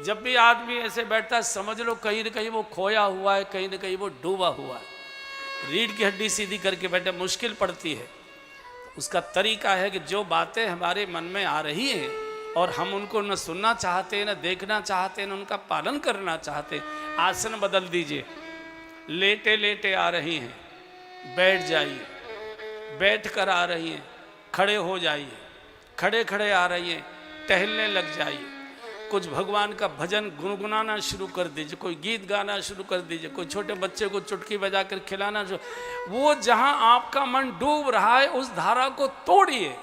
जब भी आदमी ऐसे बैठता है समझ लो कहीं न कहीं वो खोया हुआ है, कहीं न कहीं वो डूबा हुआ है। रीढ़ की हड्डी सीधी करके बैठे मुश्किल पड़ती है। उसका तरीका है कि जो बातें हमारे मन में आ रही हैं और हम उनको न सुनना चाहते, न देखना चाहते, न उनका पालन करना चाहते, आसन बदल दीजिए। लेटे लेटे आ रही हैं, बैठ जाइए, बैठ कर आ रही हैं, खड़े हो जाइए, खड़े खड़े आ रही हैं, टहलने लग जाइए। कुछ भगवान का भजन गुनगुनाना शुरू कर दीजिए, कोई गीत गाना शुरू कर दीजिए, कोई छोटे बच्चे को चुटकी बजाकर खिलाना शुरू। वो जहां आपका मन डूब रहा है उस धारा को तोड़िए,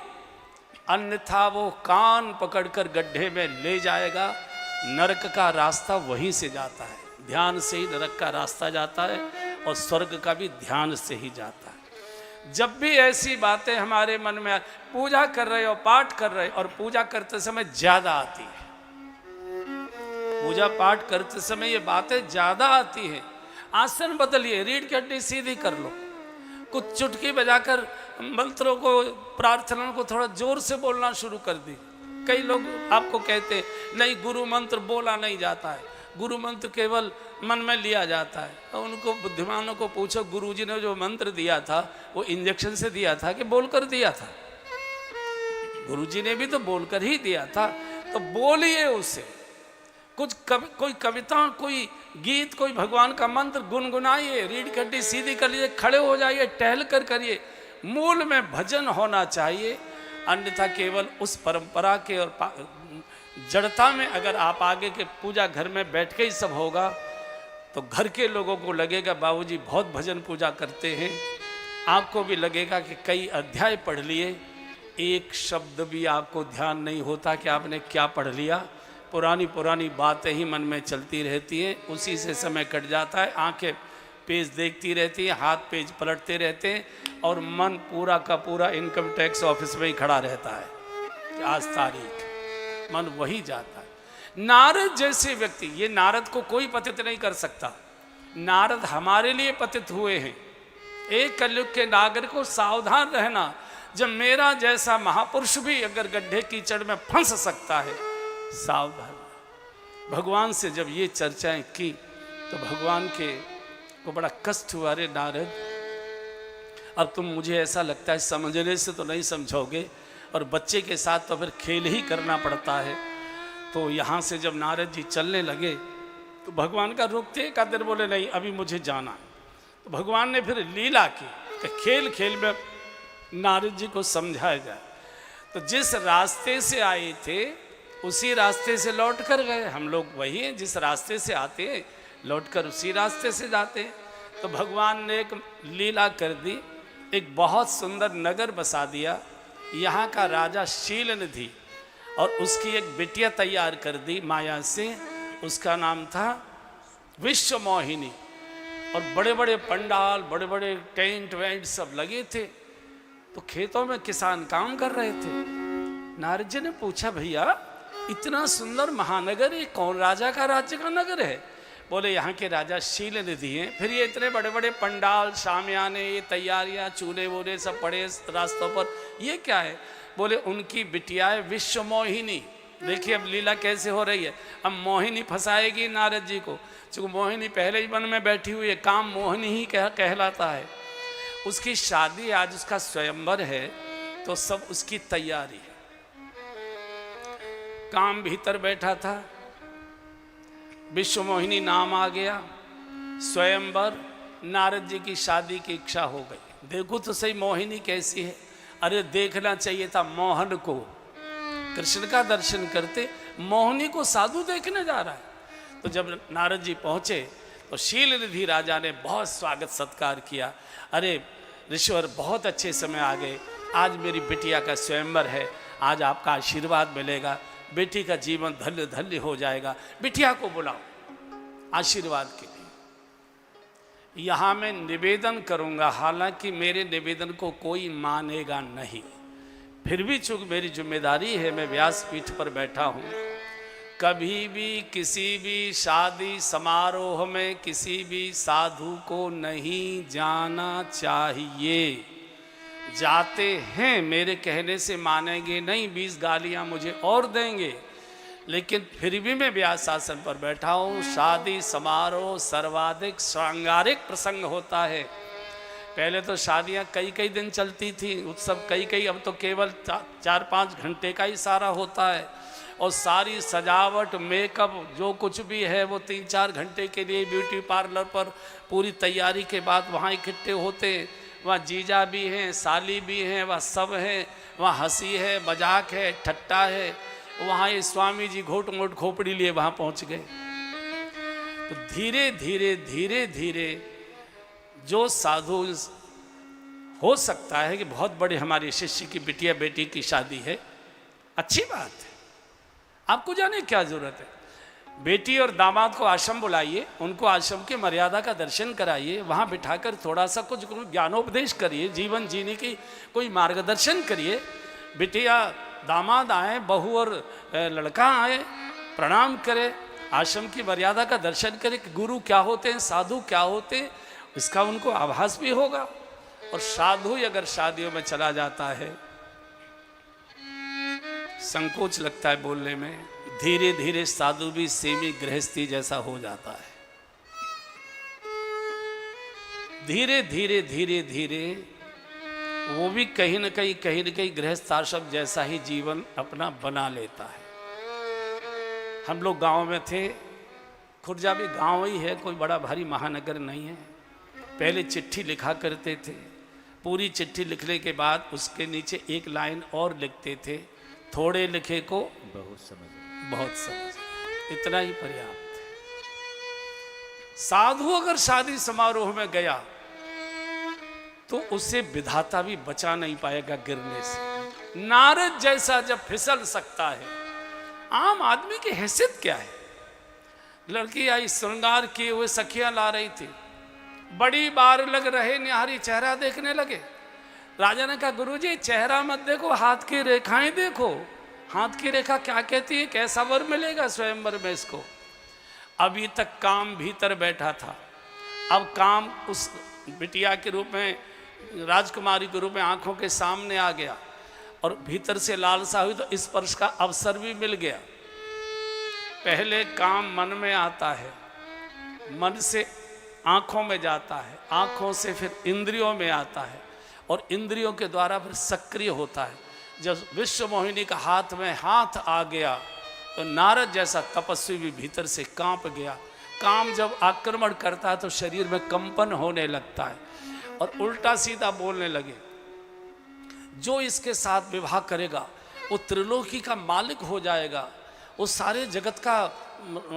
अन्यथा वो कान पकड़कर गड्ढे में ले जाएगा। नरक का रास्ता वहीं से जाता है, ध्यान से ही नरक का रास्ता जाता है और स्वर्ग का भी ध्यान से ही जाता है। जब भी ऐसी बातें हमारे मन में पूजा कर रहे हो, पाठ कर रहे हो, और पूजा करते समय ज्यादा आती है, पूजा पाठ करते समय ये बातें ज़्यादा आती हैं। आसन बदलिए, रीढ़ की हड्डी सीधी कर लो, कुछ चुटकी बजाकर मंत्रों को, प्रार्थना को थोड़ा जोर से बोलना शुरू कर दी। कई लोग आपको कहते हैं नहीं गुरु मंत्र बोला नहीं जाता है, गुरु मंत्र केवल मन में लिया जाता है। तो उनको बुद्धिमानों को पूछो, गुरुजी ने जो मंत्र दिया था वो इंजेक्शन से दिया था कि बोलकर दिया था? गुरुजी ने भी तो बोलकर ही दिया था। तो बोलिए उसे, कोई कविता, कोई गीत, कोई भगवान का मंत्र गुनगुनाइए, रीढ़ की हड्डी सीधी कर लीजिए, खड़े हो जाइए, टहल कर करिए। मूल में भजन होना चाहिए, अन्यथा केवल उस परंपरा के और जड़ता में अगर आप आगे के पूजा घर में बैठ के ही सब होगा तो घर के लोगों को लगेगा बाबूजी बहुत भजन पूजा करते हैं। आपको भी लगेगा कि कई अध्याय पढ़ लिए, एक शब्द भी आपको ध्यान नहीं होता कि आपने क्या पढ़ लिया। पुरानी बातें ही मन में चलती रहती हैं, उसी से समय कट जाता है। आंखें पेज देखती रहती हैं, हाथ पेज पलटते रहते हैं और मन पूरा का पूरा इनकम टैक्स ऑफिस में ही खड़ा रहता है कि आज तारीख, मन वही जाता है। नारद जैसे व्यक्ति, ये नारद को कोई पतित नहीं कर सकता, नारद हमारे लिए पतित हुए हैं। एक कलयुग के नागरिक को सावधान रहना, जब मेरा जैसा महापुरुष भी अगर गड्ढे कीचड़ में फंस सकता है, सावधान। भगवान से जब ये चर्चाएं की तो भगवान को बड़ा कष्ट हुआ, अरे नारद अब तुम, मुझे ऐसा लगता है समझने से तो नहीं समझोगे, और बच्चे के साथ तो फिर खेल ही करना पड़ता है। तो यहाँ से जब नारद जी चलने लगे तो भगवान का रुकते एक आधे बोले नहीं अभी मुझे जाना। तो भगवान ने फिर लीला की कि खेल खेल में नारद जी को समझाया जाए। तो जिस रास्ते से आए थे उसी रास्ते से लौट कर गए। हम लोग वही हैं, जिस रास्ते से आते हैं लौट कर उसी रास्ते से जाते हैं। तो भगवान ने एक लीला कर दी, एक बहुत सुंदर नगर बसा दिया। यहाँ का राजा शीलनिधि और उसकी एक बिटिया तैयार कर दी माया से, उसका नाम था विश्व मोहिनी। और बड़े बड़े पंडाल, बड़े बड़े टेंट वेंट सब लगे थे। तो खेतों में किसान काम कर रहे थे। नारद जी ने पूछा भैया इतना सुंदर महानगर, ये कौन राजा का राज्य का नगर है? बोले यहाँ के राजा शीलनिधि हैं। फिर ये इतने बड़े बड़े पंडाल, शामियाने, ये तैयारियाँ, चूल्हे वूल्हे सब पड़े रास्तों पर, ये क्या है? बोले उनकी बिटिया है विश्व मोहिनी। देखिए अब लीला कैसे हो रही है। अब मोहिनी फंसाएगी नारद जी को, क्योंकि मोहिनी पहले ही वन में बैठी हुई है, काम मोहिनी ही कहलाता है। उसकी शादी, आज उसका स्वयंवर है, तो सब उसकी तैयारी है। काम भीतर बैठा था, विश्व मोहिनी नाम आ गया, स्वयंवर, नारद जी की शादी की इच्छा हो गई। देखो तो सही मोहिनी कैसी है। अरे देखना चाहिए था मोहन को, कृष्ण का दर्शन करते, मोहिनी को साधु देखने जा रहा है। तो जब नारद जी पहुँचे तो शीलनिधि राजा ने बहुत स्वागत सत्कार किया। अरे ऋषिवर बहुत अच्छे समय आ गए, आज मेरी बिटिया का स्वयंवर है, आज आपका आशीर्वाद मिलेगा, बेटी का जीवन धन्य धन्य हो जाएगा, बिटिया को बुलाओ आशीर्वाद के लिए। यहाँ मैं निवेदन करूँगा, हालांकि मेरे निवेदन को कोई मानेगा नहीं, फिर भी चूंकि मेरी जिम्मेदारी है, मैं व्यासपीठ पर बैठा हूँ। कभी भी किसी भी शादी समारोह में किसी भी साधु को नहीं जाना चाहिए। जाते हैं मेरे कहने से मानेंगे नहीं, 20 गालियाँ मुझे और देंगे, लेकिन फिर भी मैं व्यास आसन पर बैठा हूँ। शादी समारोह सर्वाधिक श्रृंगारिक प्रसंग होता है। पहले तो शादियाँ कई कई दिन चलती थी, उत्सव कई, अब तो केवल 4-5 घंटे का ही सारा होता है। और सारी सजावट, मेकअप, जो कुछ भी है वो 3-4 घंटे के लिए ब्यूटी पार्लर पर पूरी तैयारी के बाद वहाँ इकट्ठे होते हैं। वहाँ जीजा भी हैं, साली भी हैं, वहाँ सब हैं, वहाँ हंसी है, मजाक है, ठट्टा है। वहाँ ये स्वामी जी घोट मोट खोपड़ी लिए वहाँ पहुँच गए। तो धीरे धीरे धीरे धीरे जो साधु, हो सकता है कि बहुत बड़े हमारे शिष्य की बिटिया बेटी की शादी है, अच्छी बात है, आपको जाने क्या जरूरत है। बेटी और दामाद को आश्रम बुलाइए, उनको आश्रम की मर्यादा का दर्शन कराइए, वहाँ बिठाकर थोड़ा सा कुछ ज्ञानोपदेश करिए, जीवन जीने की कोई मार्गदर्शन करिए। बिटिया दामाद आए, बहू और लड़का आए, प्रणाम करे, आश्रम की मर्यादा का दर्शन करें कि गुरु क्या होते हैं, साधु क्या होते हैं, इसका उनको आभास भी होगा। और साधु अगर शादियों में चला जाता है, संकोच लगता है बोलने में, धीरे धीरे साधु भी सेमी गृहस्थी जैसा हो जाता है। धीरे धीरे धीरे धीरे वो भी कहीं न कहीं गृहस्थ आश्रम जैसा ही जीवन अपना बना लेता है। हम लोग गांव में थे, खुर्जा भी गांव ही है, कोई बड़ा भारी महानगर नहीं है। पहले चिट्ठी लिखा करते थे, पूरी चिट्ठी लिखने के बाद उसके नीचे एक लाइन और लिखते थे, थोड़े लिखे को बहुत समझ, इतना ही पर्याप्त है। साधु अगर शादी समारोह में गया तो उसे विधाता भी बचा नहीं पाएगा गिरने से। नारद जैसा जब फिसल सकता है, आम आदमी की हैसियत क्या है। लड़की आई, श्रृंगार किए हुए सखियां ला रही थी, बड़ी बार लग रहे निहारी चेहरा देखने लगे। राजा ने कहा, गुरुजी चेहरा मत देखो, हाथ की रेखाएं देखो। हाथ की रेखा क्या कहती है, कैसा वर मिलेगा स्वयंवर में इसको। अभी तक काम भीतर बैठा था, अब काम उस बिटिया के रूप में, राजकुमारी के रूप में आंखों के सामने आ गया, और भीतर से लालसा हुई तो स्पर्श का अवसर भी मिल गया। पहले काम मन में आता है, मन से आंखों में जाता है, आंखों से फिर इंद्रियों में आता है, और इंद्रियों के द्वारा फिर सक्रिय होता है। जब विश्व मोहिनी का हाथ में हाथ आ गया तो नारद जैसा तपस्वी भी भीतर से कांप गया। काम जब आक्रमण करता है तो शरीर में कंपन होने लगता है, और उल्टा सीधा बोलने लगे। जो इसके साथ विवाह करेगा वो त्रिलोकी का मालिक हो जाएगा, वो सारे जगत का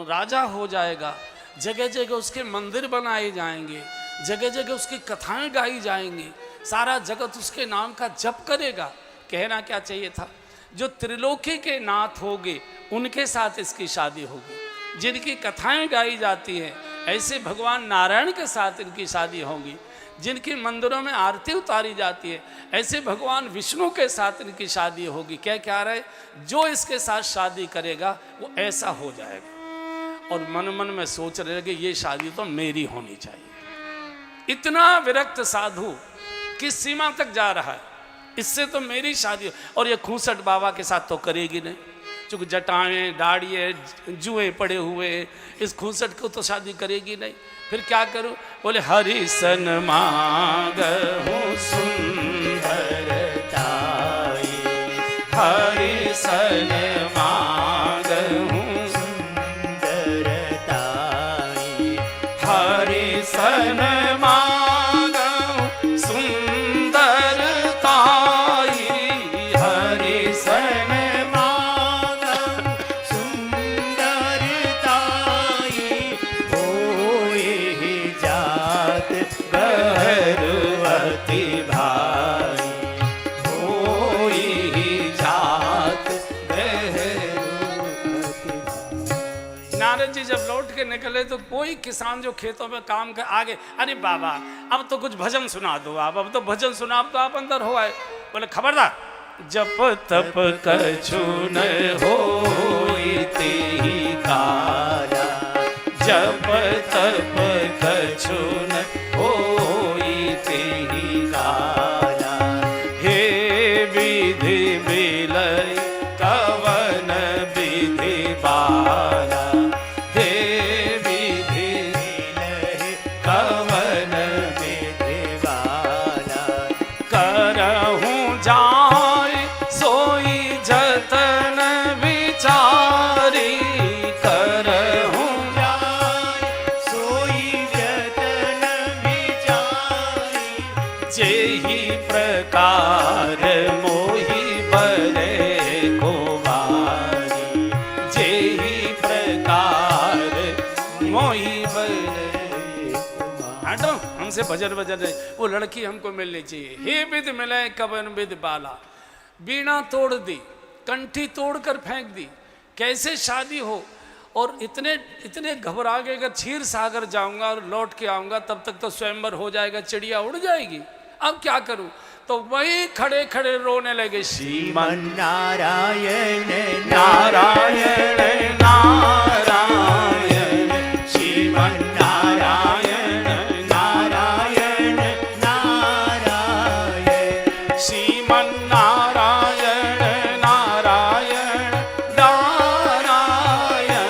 राजा हो जाएगा, जगह जगह उसके मंदिर बनाए जाएंगे, जगह जगह उसकी कथाएं गाई जाएंगी, सारा जगत उसके नाम का जप करेगा। कहना क्या चाहिए था, जो त्रिलोकी के नाथ होंगे उनके साथ इसकी शादी होगी। जिनकी कथाएं गाई जाती हैं ऐसे भगवान नारायण के साथ इनकी शादी होगी। जिनकी मंदिरों में आरती उतारी जाती है ऐसे भगवान विष्णु के साथ इनकी शादी होगी। क्या रहे, जो इसके साथ शादी करेगा वो ऐसा हो जाएगा। और मन मन में सोच रहे कि ये शादी तो मेरी होनी चाहिए। इतना विरक्त साधु किस सीमा तक जा रहा है, इससे तो मेरी शादी। और ये खूसट बाबा के साथ तो करेगी नहीं, चूँकि जटाएं दाढ़िए जुए पड़े हुए, इस खूसट को तो शादी करेगी नहीं। फिर क्या करूं, बोले हरि सन मांगहु सुंदरताई, हरि सन मांगहु सुंदरताई, हरि सन मांगहु सुंदरताई, हरि सन जब लौट के निकले तो कोई किसान जो खेतों में काम कर आगे, अरे बाबा अब तो कुछ भजन सुना दो आप, अब तो भजन सुना, अब तो आप अंदर हो आए। बोले खबरदार, जप तप कछु न होइते ही काला, जप तप कछु न होइते ही काला, हे विधि बिलय कवन विधि बाला, हमसे भजन भजन नहीं, वो लड़की हमको मिलनी चाहिए। हे विधि मिले कवन विधि बाला, बीणा तोड़ दी, कंठी तोड़कर फेंक दी, कैसे शादी हो। और इतने घबरा गए कि क्षीर सागर जाऊंगा और लौट के आऊंगा तब तक तो स्वयंवर हो जाएगा, चिड़िया उड़ जाएगी, अब क्या करूं। तो वही खड़े खड़े रोने लगे, श्रीमन नारायण नारायण नारायण। श्रीमन्नारायण नारायण नारायण श्रीमन्नारायण नारायण नारायण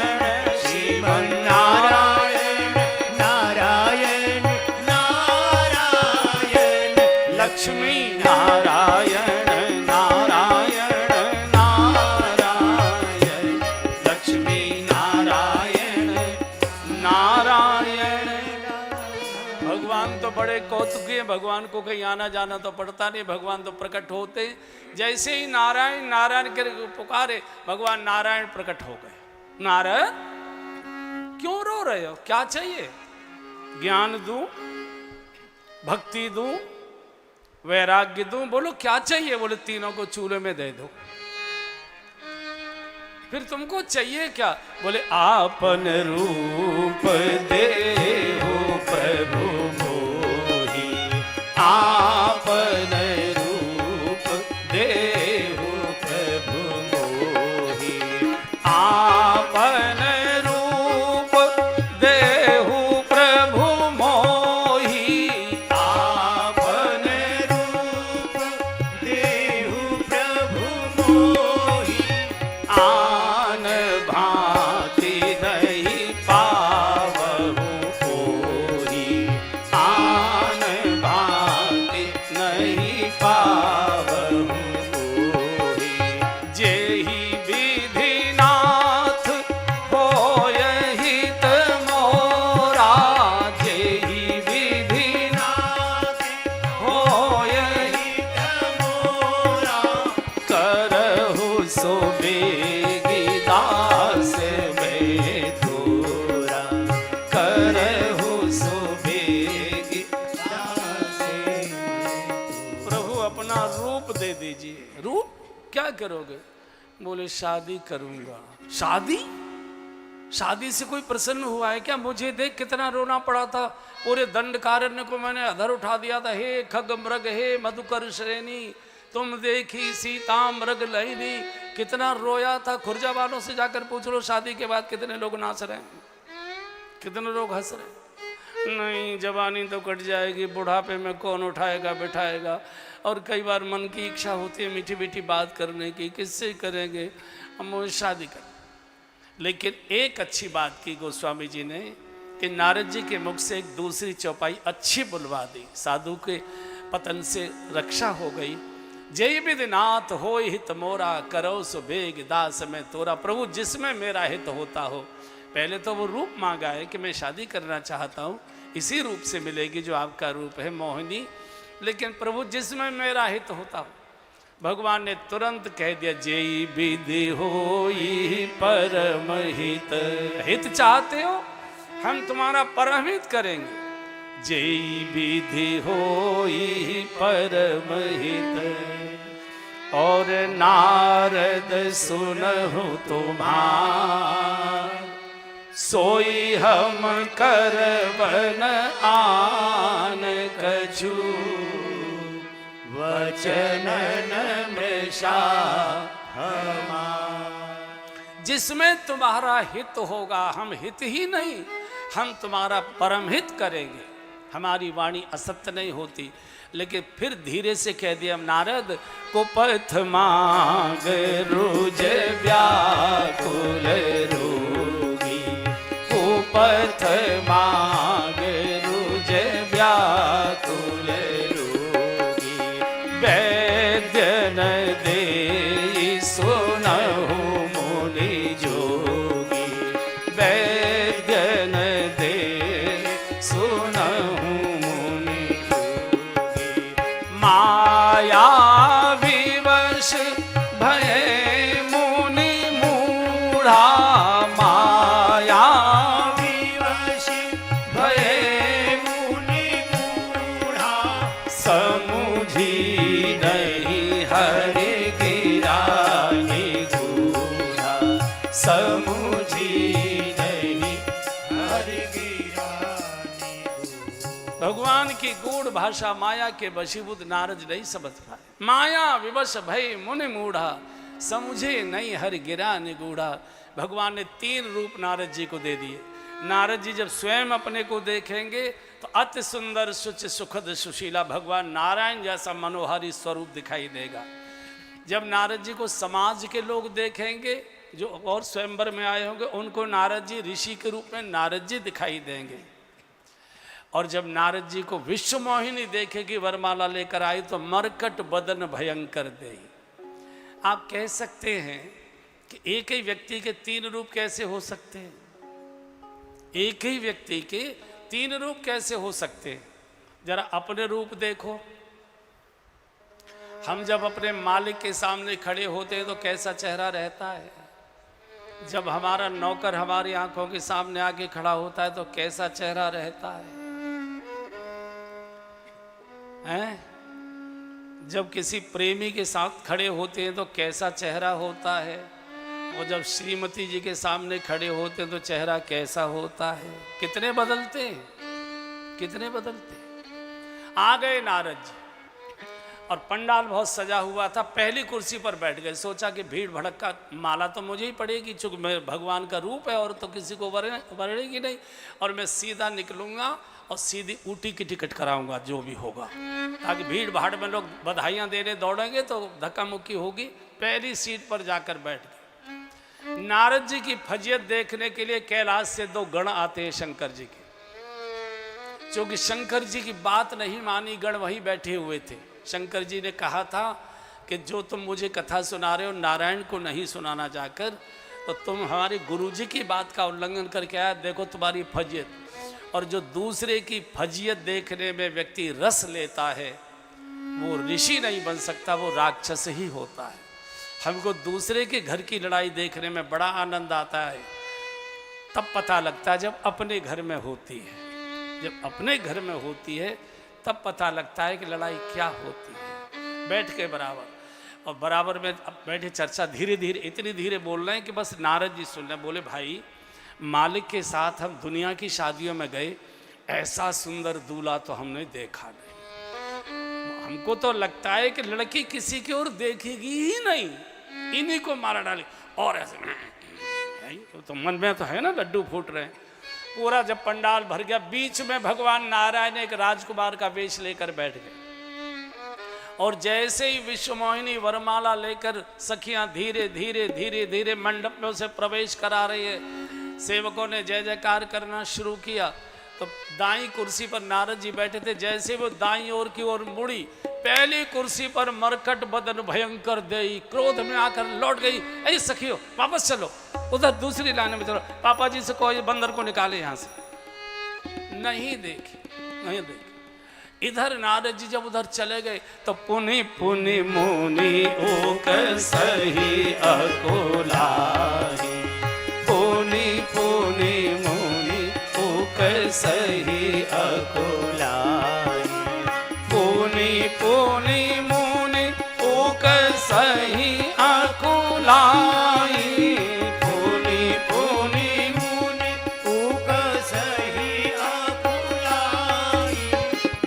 श्रीमन्नारायण नारायण नारायण लक्ष्मी नारायण नारायण नारायण लक्ष्मी नारायण नारायण। भगवान तो बड़े कौतुकी हैं, भगवान को कहीं आना जाना तो पड़ता नहीं, भगवान तो प्रकट होते। जैसे ही नारायण नारायण के पुकारे भगवान नारायण प्रकट हो गए। नारद क्यों रो रहे हो, क्या चाहिए? ज्ञान दूं, भक्ति दूं, वैराग्य दूं, बोलो क्या चाहिए? बोले तीनों को चूल्हे में दे दो। फिर तुमको चाहिए क्या? बोले आपन रूप देहु प्रभु मोहि, आपन रूप देहु प्रभु मोहि, आपन रूप देहु प्रभु मोहि, आपन रूप देहु प्रभु मोहि, आन भांति नहीं पावहु कोई, आन भांति नहीं पावहु कोई, जेहि विधिनाथ होय हित मोरा, जेहि विधिनाथ होय हित मोरा, करहु सो बेगी दास में तोरा, करहु सो बेगी दास में। प्रभु अपना रूप दे दीजिए। रूप क्या करोगे? बोले शादी करूंगा। शादी? शादी से कोई प्रसन्न हुआ है क्या? मुझे देख कितना रोना पड़ा था, पूरे दंडकारण्य को मैंने अधर उठा दिया था। हे खग मृग हे मधुकर श्रेणी, तुम देखी सीता मृग लहिनी, कितना रोया था। खुर्जा वालों से जाकर पूछ लो शादी के बाद कितने लोग नाच रहे हैं, कितने लोग हंस रहे हैं। नहीं, जवानी तो कट जाएगी, बुढ़ापे में कौन उठाएगा बिठाएगा। और कई बार मन की इच्छा होती है मीठी मीठी बात करने की, किससे करेंगे, हम वो शादी कर। लेकिन एक अच्छी बात की गोस्वामी जी ने कि नारद जी के मुख से एक दूसरी चौपाई अच्छी बुलवा दी, साधु के पतन से रक्षा हो गई। जय विधिनाथ हो हित मोरा, करो सुबेग दास में तोरा। प्रभु जिसमें मेरा हित होता हो। पहले तो वो रूप मांगा है कि मैं शादी करना चाहता हूँ, इसी रूप से मिलेगी जो आपका रूप है मोहिनी। लेकिन प्रभु जिसमें मेरा हित होता हो, भगवान ने तुरंत कह दिया जय विधि होई परम हित। हित चाहते हो, हम तुम्हारा परम हित करेंगे। जय विधि होई परम हित, और नारद सुनहु तुम्हार, सोई हम करबन आन कछु, वचनन मृषा हमार। जिसमें तुम्हारा हित होगा, हम हित ही नहीं, हम तुम्हारा परम हित करेंगे। हमारी वाणी असत्य नहीं होती। लेकिन फिर धीरे से कह दिया नारद को, पथ मांग रुज व्याकुल रोगी, कुपथ मांग रुज व्याकुल रोगी, वैद्य न दे सुनहु मुनि जोगी, वैद्य न दे सुनहु मुनि जोगी, माया विवश भय मुनि मूढ़ा, माया विवश भय मुनि मूढ़ा, समुझी नहीं हरि गिरानी गूढ़ा, समुझी नहीं हरि गिरानी गूढ़ा। भगवान की गूढ़ भाषा माया के वशीभूत नारद नहीं समझ पाए। माया विवश भय मुनि मूढ़ा, समझे नहीं हरि गिरा निगूढ़ा। भगवान ने 3 रूप नारद जी को दे दिए। नारद जी जब स्वयं अपने को देखेंगे तो अति सुंदर सुच सुखद सुशीला भगवान नारायण जैसा मनोहारी स्वरूप दिखाई देगा। जब नारद जी को समाज के लोग देखेंगे जो और स्वयंवर में आए होंगे, उनको नारद जी ऋषि के रूप में नारद जी दिखाई देंगे। और जब नारद जी को विश्व मोहिनी देखेगी वरमाला लेकर आई तो मरकट बदन भयंकर दे। आप कह सकते हैं कि एक ही व्यक्ति के 3 रूप कैसे हो सकते हैं? एक ही व्यक्ति के 3 रूप कैसे हो सकते हैं? जरा अपने रूप देखो। हम जब अपने मालिक के सामने खड़े होते हैं तो कैसा चेहरा रहता है? जब हमारा नौकर हमारी आंखों के सामने आके खड़ा होता है तो कैसा चेहरा रहता है? जब किसी प्रेमी के साथ खड़े होते हैं तो कैसा चेहरा होता है? और जब श्रीमती जी के सामने खड़े होते हैं तो चेहरा कैसा होता है? कितने बदलते हैं, कितने बदलते हैं। आ गए नारद जी और पंडाल बहुत सजा हुआ था। पहली कुर्सी पर बैठ गए। सोचा कि भीड़ भड़क का माला तो मुझे ही पड़ेगी, चूंकि मैं भगवान का रूप है और तो किसी को वरणेगी नहीं, और मैं सीधा निकलूंगा और सीधी ऊटी की टिकट कराऊंगा जो भी होगा, ताकि भीड़ भाड़ में लोग बधाइयाँ देने दौड़ेंगे तो धक्का मुक्की होगी। पहली सीट पर जाकर बैठ गए। नारद जी की फजियत देखने के लिए कैलाश से 2 गण आते हैं शंकर जी के। क्योंकि शंकर जी की बात नहीं मानी, गण वहीं बैठे हुए थे। शंकर जी ने कहा था कि जो तुम मुझे कथा सुना रहे हो नारायण को नहीं सुनाना जाकर, तो तुम हमारे गुरुजी की बात का उल्लंघन करके आया। देखो तुम्हारी फजियत। और जो दूसरे की फजियत देखने में व्यक्ति रस लेता है वो ऋषि नहीं बन सकता, वो राक्षस ही होता है। हमको दूसरे के घर की लड़ाई देखने में बड़ा आनंद आता है, तब पता लगता है जब अपने घर में होती है। जब अपने घर में होती है तब पता लगता है कि लड़ाई क्या होती है। बैठ के बराबर, और बराबर में अब बैठे चर्चा धीरे धीरे, इतनी धीरे बोल रहे हैं कि बस नारद जी सुन रहे। बोले भाई, मालिक के साथ हम दुनिया की शादियों में गए, ऐसा सुंदर दूल्हा तो हमने देखा नहीं। हमको तो लगता है कि लड़की किसी की ओर देखेगी ही नहीं, इन्हीं को मारा डाले। और ऐसे तो मन में तो है ना, लड्डू फूट रहे हैं। पूरा जब पंडाल भर गया, बीच में भगवान नारायण एक राजकुमार का वेश लेकर बैठ गए। और जैसे ही विश्वमोहिनी वरमाला लेकर सखियां धीरे धीरे धीरे धीरे मंडप में उसे प्रवेश करा रही है, सेवकों ने जय जयकार करना शुरू किया। तो दाईं कुर्सी पर नारद जी बैठे थे। जैसे वो दाईं ओर की ओर मुड़ी, पहली कुर्सी पर मरकट बदन भयंकर देई क्रोध में आकर लौट गई। ऐ सखियो वापस चलो, उधर दूसरी लाइन में चलो, पापा जी से कोई बंदर को निकाले यहाँ से। नहीं देखी, नहीं देखी। इधर नारद जी जब उधर चले गए तो पुनि पुनि मुनि ओक सही अकोलाई, पुनि पुनि मुनि ओक सही अकोलाई, पुनि पुनि मुनि ओक सही अकोलाई, पुनि पुनि मुनि ओक सही अकोलाई।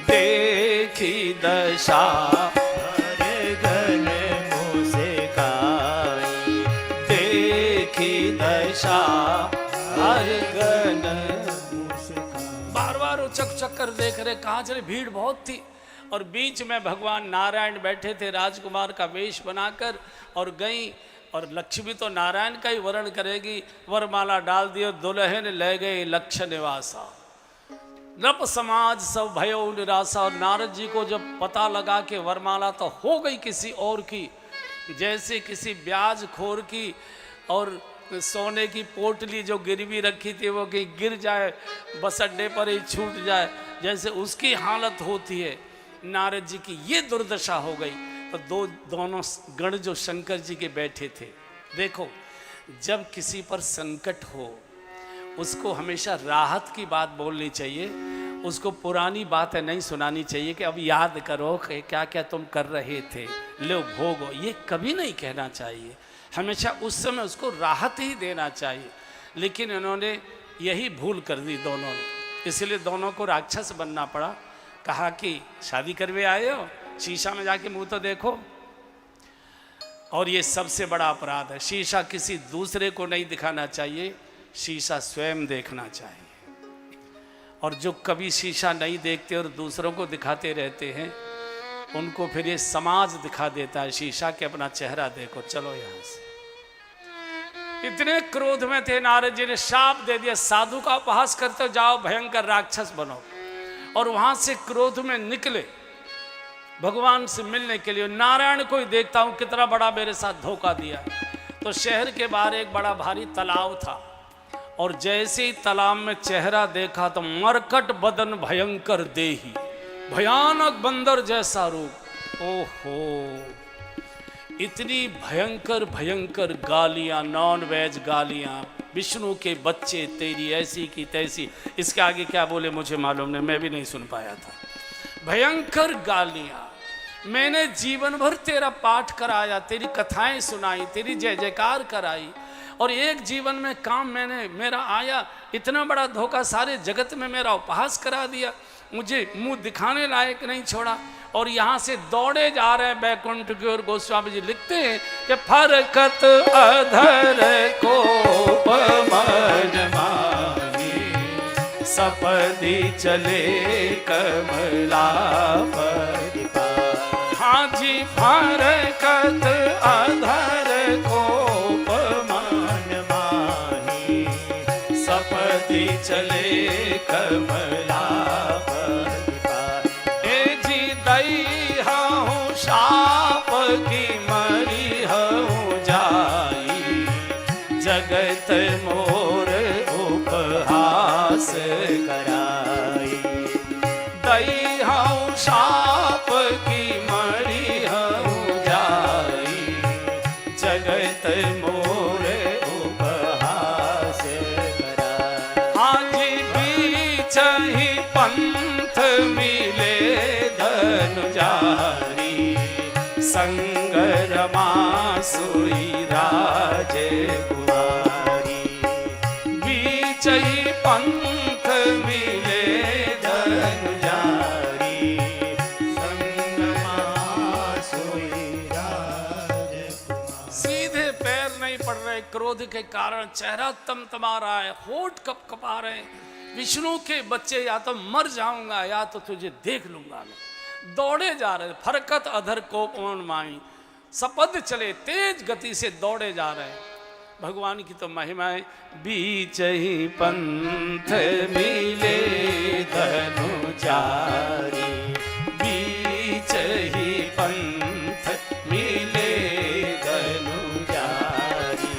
देखी दशा हर गन मुस्काई, देखी दशा हर गन मुस्काई। बार बार उचक चक्कर देख रहे, कहाँ चले, भीड़ बहुत थी। और बीच में भगवान नारायण बैठे थे राजकुमार का वेश बनाकर। और गई, और लक्ष्मी तो नारायण का ही वर्ण करेगी। वरमाला डाल दी और दुल्हन ले गए लक्ष्य निवासा। नृप समाज सब भयो निराशा। और नारद जी को जब पता लगा कि वरमाला तो हो गई किसी और की, जैसे किसी ब्याज खोर की, और सोने की पोटली जो गिरवी रखी थी वो कहीं गिर जाए, बस अड्डे पर ही छूट जाए, जैसे उसकी हालत होती है, नारद जी की ये दुर्दशा हो गई। तो दोनों गण जो शंकर जी के बैठे थे, देखो जब किसी पर संकट हो उसको हमेशा राहत की बात बोलनी चाहिए, उसको पुरानी बातें नहीं सुनानी चाहिए कि अब याद करो कि क्या क्या तुम कर रहे थे, लो भोगो, ये कभी नहीं कहना चाहिए। हमेशा उस समय उसको राहत ही देना चाहिए। लेकिन इन्होंने यही भूल कर दी दोनों ने, इसलिए दोनों को राक्षस बनना पड़ा। कहा कि शादी करवे आए हो, शीशा में जाके मुंह तो देखो। और ये सबसे बड़ा अपराध है, शीशा किसी दूसरे को नहीं दिखाना चाहिए, शीशा स्वयं देखना चाहिए। और जो कभी शीशा नहीं देखते और दूसरों को दिखाते रहते हैं, उनको फिर ये समाज दिखा देता है शीशा के अपना चेहरा देखो, चलो यहां से। इतने क्रोध में थे नारद जी ने शाप दे दिया, साधु का उपहास करते हो, जाओ भयंकर राक्षस बनो। और वहां से क्रोध में निकले भगवान से मिलने के लिए। नारायण को ही देखता हूं कितना बड़ा मेरे साथ धोखा दिया। तो शहर के बाहर एक बड़ा भारी तालाब था, और जैसे ही तालाब में चेहरा देखा तो मरकट बदन भयंकर देही, भयानक बंदर जैसा रूप। ओहो, इतनी भयंकर भयंकर गालियां, नॉन वेज गालियां, विष्णु के बच्चे तेरी ऐसी की तैसी। इसके आगे क्या बोले मुझे मालूम नहीं, मैं भी नहीं सुन पाया था। भयंकर गालियां। मैंने जीवन भर तेरा पाठ कराया, तेरी कथाएं सुनाई, तेरी जय जयकार कराई, और एक जीवन में काम मेरा आया, इतना बड़ा धोखा, सारे जगत में मेरा उपहास करा दिया, मुझे मुंह दिखाने लायक नहीं छोड़ा, और यहाँ से दौड़े जा रहे हैं बैकुंठ की ओर। गोस्वामी जी लिखते हैं कि फरकत अधर को मन माही, सपदी चले कमला परिपा। हाँ जी, फरकत अधर को मन माही, सपदी चले कमला परिपा। ए जी दई हूँ शाप की मरी हूँ जाई, जगत मोर उपहास कराई। दई हूँ शाप की मरी हूँ जाई, जगत मोर उपहास कराई। हाँ जी, बीच ही पंथ मिले धनुजारी, संग रमा सोई राजकुमारी। बीच ही पंथ मिले धनुजारी, संग रमा सोई राजकुमारी। सीधे पैर नहीं पड़ रहे, क्रोध के कारण चेहरा तमतमा रहा है, होठ कपकपा रहे हैं। विष्णु के बच्चे, या तो मर जाऊंगा या तो तुझे देख लूंगा मैं। दौड़े जा रहे, फरकत अधर कोप मन माई, सपद चले, तेज गति से दौड़े जा रहे हैं। भगवान की तो महिमा है। बीच ही पंथ मिले धनुजारी, बीच ही पंथ मिले धनुजारी,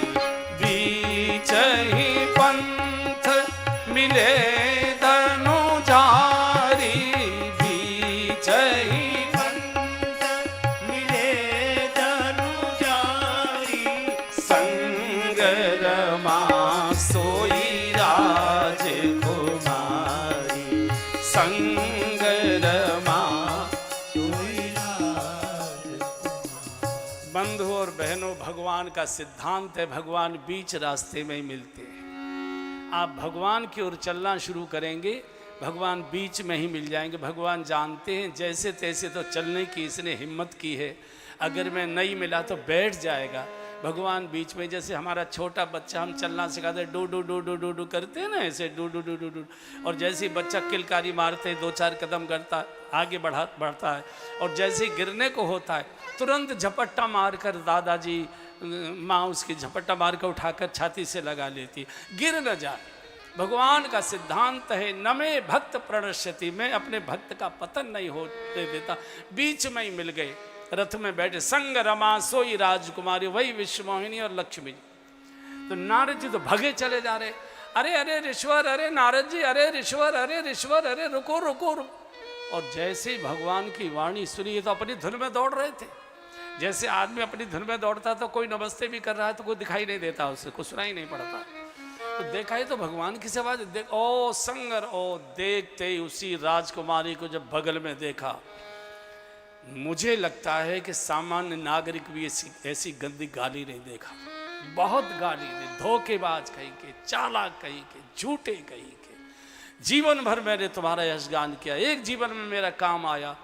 बीच ही पंथ मिले धनुजारी, बीच ही पंथ मिले धनुजारी। संग रमा सोई राजकुमारी, संग रमा सोई राजकुमारी। बंधु और बहनों, भगवान का सिद्धांत है, भगवान बीच रास्ते में ही मिलते हैं। आप भगवान की ओर चलना शुरू करेंगे, भगवान बीच में ही मिल जाएंगे। भगवान जानते हैं जैसे तैसे तो चलने की इसने हिम्मत की है, अगर मैं नहीं मिला तो बैठ जाएगा। भगवान बीच में, जैसे हमारा छोटा बच्चा हम चलना सिखाते हैं, do do do do do do करते हैं ना, ऐसे do do do do do, और जैसे ही बच्चा किलकारी मारते दो चार कदम करता आगे बढ़ता है, और जैसे ही गिरने को होता है तुरंत झपट्टा मारकर दादाजी माँ उसकी झपट्टा मारकर उठाकर छाती से लगा लेती, गिर न जाए। भगवान का सिद्धांत है, न में भक्त प्रणश्यति, मैं अपने भक्त का पतन नहीं होने देता। बीच में ही मिल गए, रथ में बैठे, संग रमा सोई राजकुमारी, वही विश्वमोहिनी और लक्ष्मी जी। तो नारद जी तो भगे चले जा रहे, अरे अरे ऋषवर, अरे नारद जी, अरे ऋषवर, अरे ऋषवर, अरे रुको रुको रुको। और जैसे ही भगवान की वाणी सुनी, ये तो अपनी धुन में दौड़ रहे थे। जैसे आदमी अपनी धुन में दौड़ता तो कोई नमस्ते भी कर रहा है तो कोई दिखाई नहीं देता, उससे कुछ सुनाई नहीं पड़ता। तो देखा ही तो भगवान की सेवा, देख ओ संगर, ओ देखते ही उसी राजकुमारी को जब बगल में देखा, मुझे लगता है कि सामान्य नागरिक भी ऐसी गंदी गाली नहीं देखा। बहुत गाली दी, धोखेबाज कहीं के, चालाक कहीं के, झूठे कहीं के। जीवन भर मैंने तुम्हारा यशगान किया, एक जीवन में मेरा काम आया,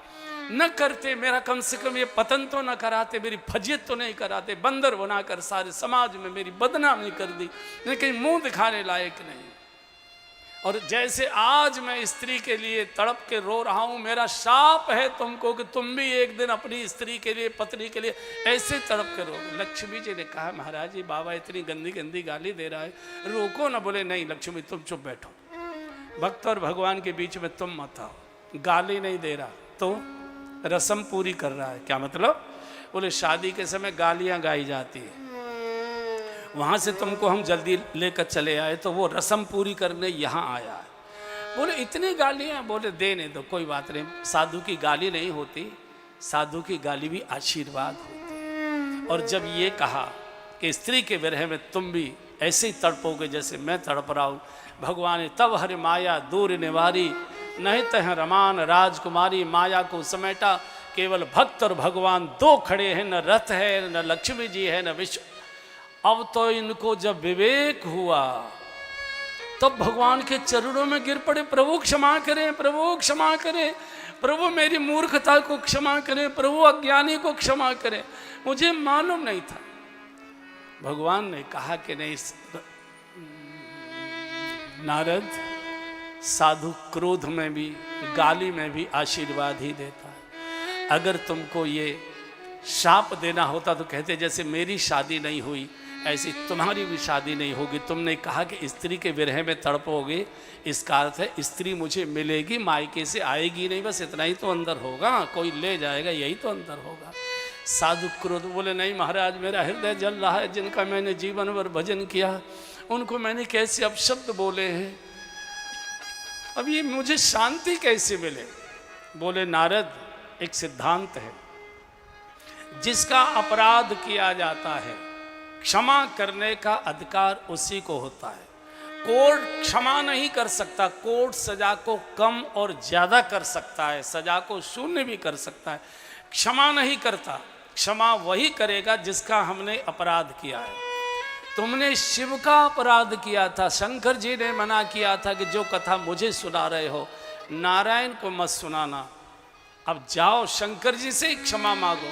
न करते, मेरा कम से कम ये पतन तो न कराते, मेरी फजियत तो नहीं कराते, बंदर बनाकर सारे समाज में मेरी बदनामी कर दी, मैं कहीं मुंह दिखाने लायक नहीं। और जैसे आज मैं स्त्री के लिए तड़प के रो रहा हूं, मेरा शाप है तुमको कि तुम भी एक दिन अपनी स्त्री के लिए, पत्नी के लिए ऐसे तड़प के रो। लक्ष्मी जी ने कहा महाराज जी बाबा इतनी गंदी गंदी गाली दे रहा है, रोको ना। बोले नहीं लक्ष्मी तुम चुप बैठो, भक्त और भगवान के बीच में तुम मत आओ। गाली नहीं दे रहा तो रस्म पूरी कर रहा है। क्या मतलब? बोले शादी के समय गालियां गाई जाती है, वहां से तुमको हम जल्दी लेकर चले आए तो वो रस्म पूरी करने यहाँ आया है। बोले इतनी गालियां? बोले देने दो, कोई बात नहीं। साधु की गाली नहीं होती, साधु की गाली भी आशीर्वाद होती है। और जब ये कहा कि स्त्री के विरह में तुम भी ऐसे ही तड़पोगे जैसे मैं तड़प रहा हूँ, भगवान तब हरि माया दूर निवारी, नहीं तह रमान राजकुमारी। माया को समेटा, केवल भक्त और भगवान दो खड़े हैं, न रथ है न लक्ष्मी जी है न विश्व। अब तो इनको जब विवेक हुआ तब भगवान के चरणों में गिर पड़े, प्रभु क्षमा करें, प्रभु क्षमा करें, प्रभु मेरी मूर्खता को क्षमा करें, प्रभु अज्ञानी को क्षमा करें, मुझे मालूम नहीं था। भगवान ने कहा कि नहीं नारद, साधु क्रोध में भी गाली में भी आशीर्वाद ही देता है। अगर तुमको ये शाप देना होता तो कहते जैसे मेरी शादी नहीं हुई ऐसी तुम्हारी भी शादी नहीं होगी। तुमने कहा कि स्त्री के विरह में तड़पोगे, इसका अर्थ है स्त्री मुझे मिलेगी, मायके से आएगी नहीं, बस इतना ही तो अंदर होगा, कोई ले जाएगा यही तो अंदर होगा। साधु क्रोध बोले नहीं महाराज मेरा हृदय जल रहा है, जिनका मैंने जीवन भर भजन किया उनको मैंने कैसे अपशब्द बोले हैं, अब ये मुझे शांति कैसे मिले। बोले नारद एक सिद्धांत है, जिसका अपराध किया जाता है क्षमा करने का अधिकार उसी को होता है। कोर्ट क्षमा नहीं कर सकता, कोर्ट सजा को कम और ज्यादा कर सकता है, सजा को शून्य भी कर सकता है, क्षमा नहीं करता। क्षमा वही करेगा जिसका हमने अपराध किया है। तुमने शिव का अपराध किया था, शंकर जी ने मना किया था कि जो कथा मुझे सुना रहे हो नारायण को मत सुनाना। अब जाओ शंकर जी से ही क्षमा मांगो।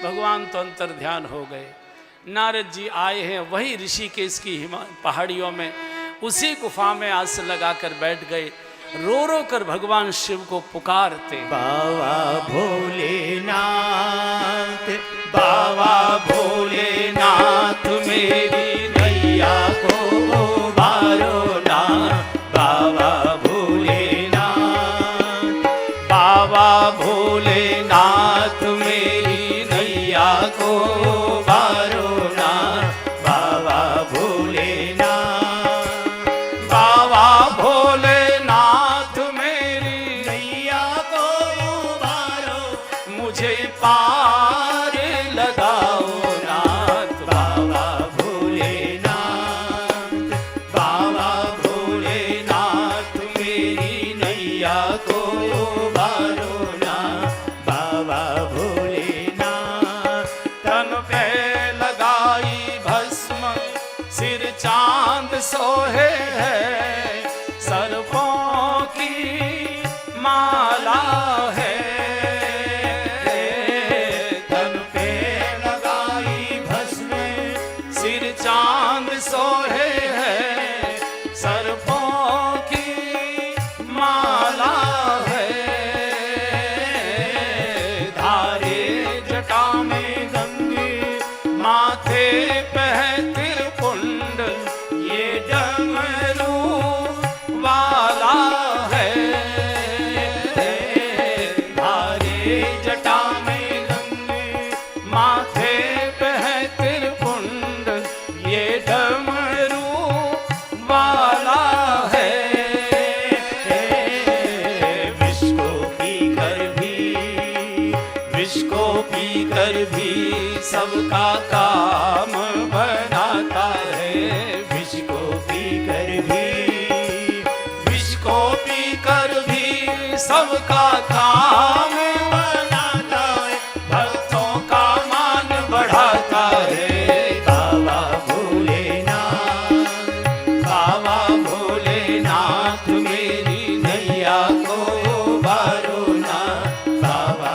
भगवान तो अंतर ध्यान हो गए। नारद जी आए हैं वही ऋषिकेश की पहाड़ियों में, उसी गुफा में आस लगाकर बैठ गए, रो रो कर भगवान शिव को पुकारते। बाबा भोलेनाथ, बाबा भोलेनाथ मेरी नैया को उबारो ना। बाबा भोलेनाथ, बाबा भोलेनाथ मेरी नैया को उबारो ना। बाबा भोलेनाथ, बाबा भोलेनाथ मेरी नैया को उबारो, मुझे पार लगाओ नाथ। बाबा भोलेनाथ, बाबा भोलेनाथ मेरी नैया को उबारो ना। बाबा भोलेनाथ, तन पे लगाई भस्म सिर चांद सोहे है, सर्पों की माला है। तन पे लगाई भस्म सिर चांद सोहे है, सर्पों की माला है। धारे जटा में गंगे, माथे पे त्रिपुंड, ये डमरू वाला है। धारे जटा में गंगे, माथे पे त्रिपुंड, ये डमरू वाला है। विष को पीकर भी, विष को पीकर भी सबका काम बनाता है। विष को पीकर भी, विष को पीकर भी सबका काम बनाता है, भक्तों का मान बढ़ाता है। बाबा भोलेनाथ, बाबा भोलेनाथ मेरी नैया को उबारो ना। बाबा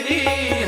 मेरी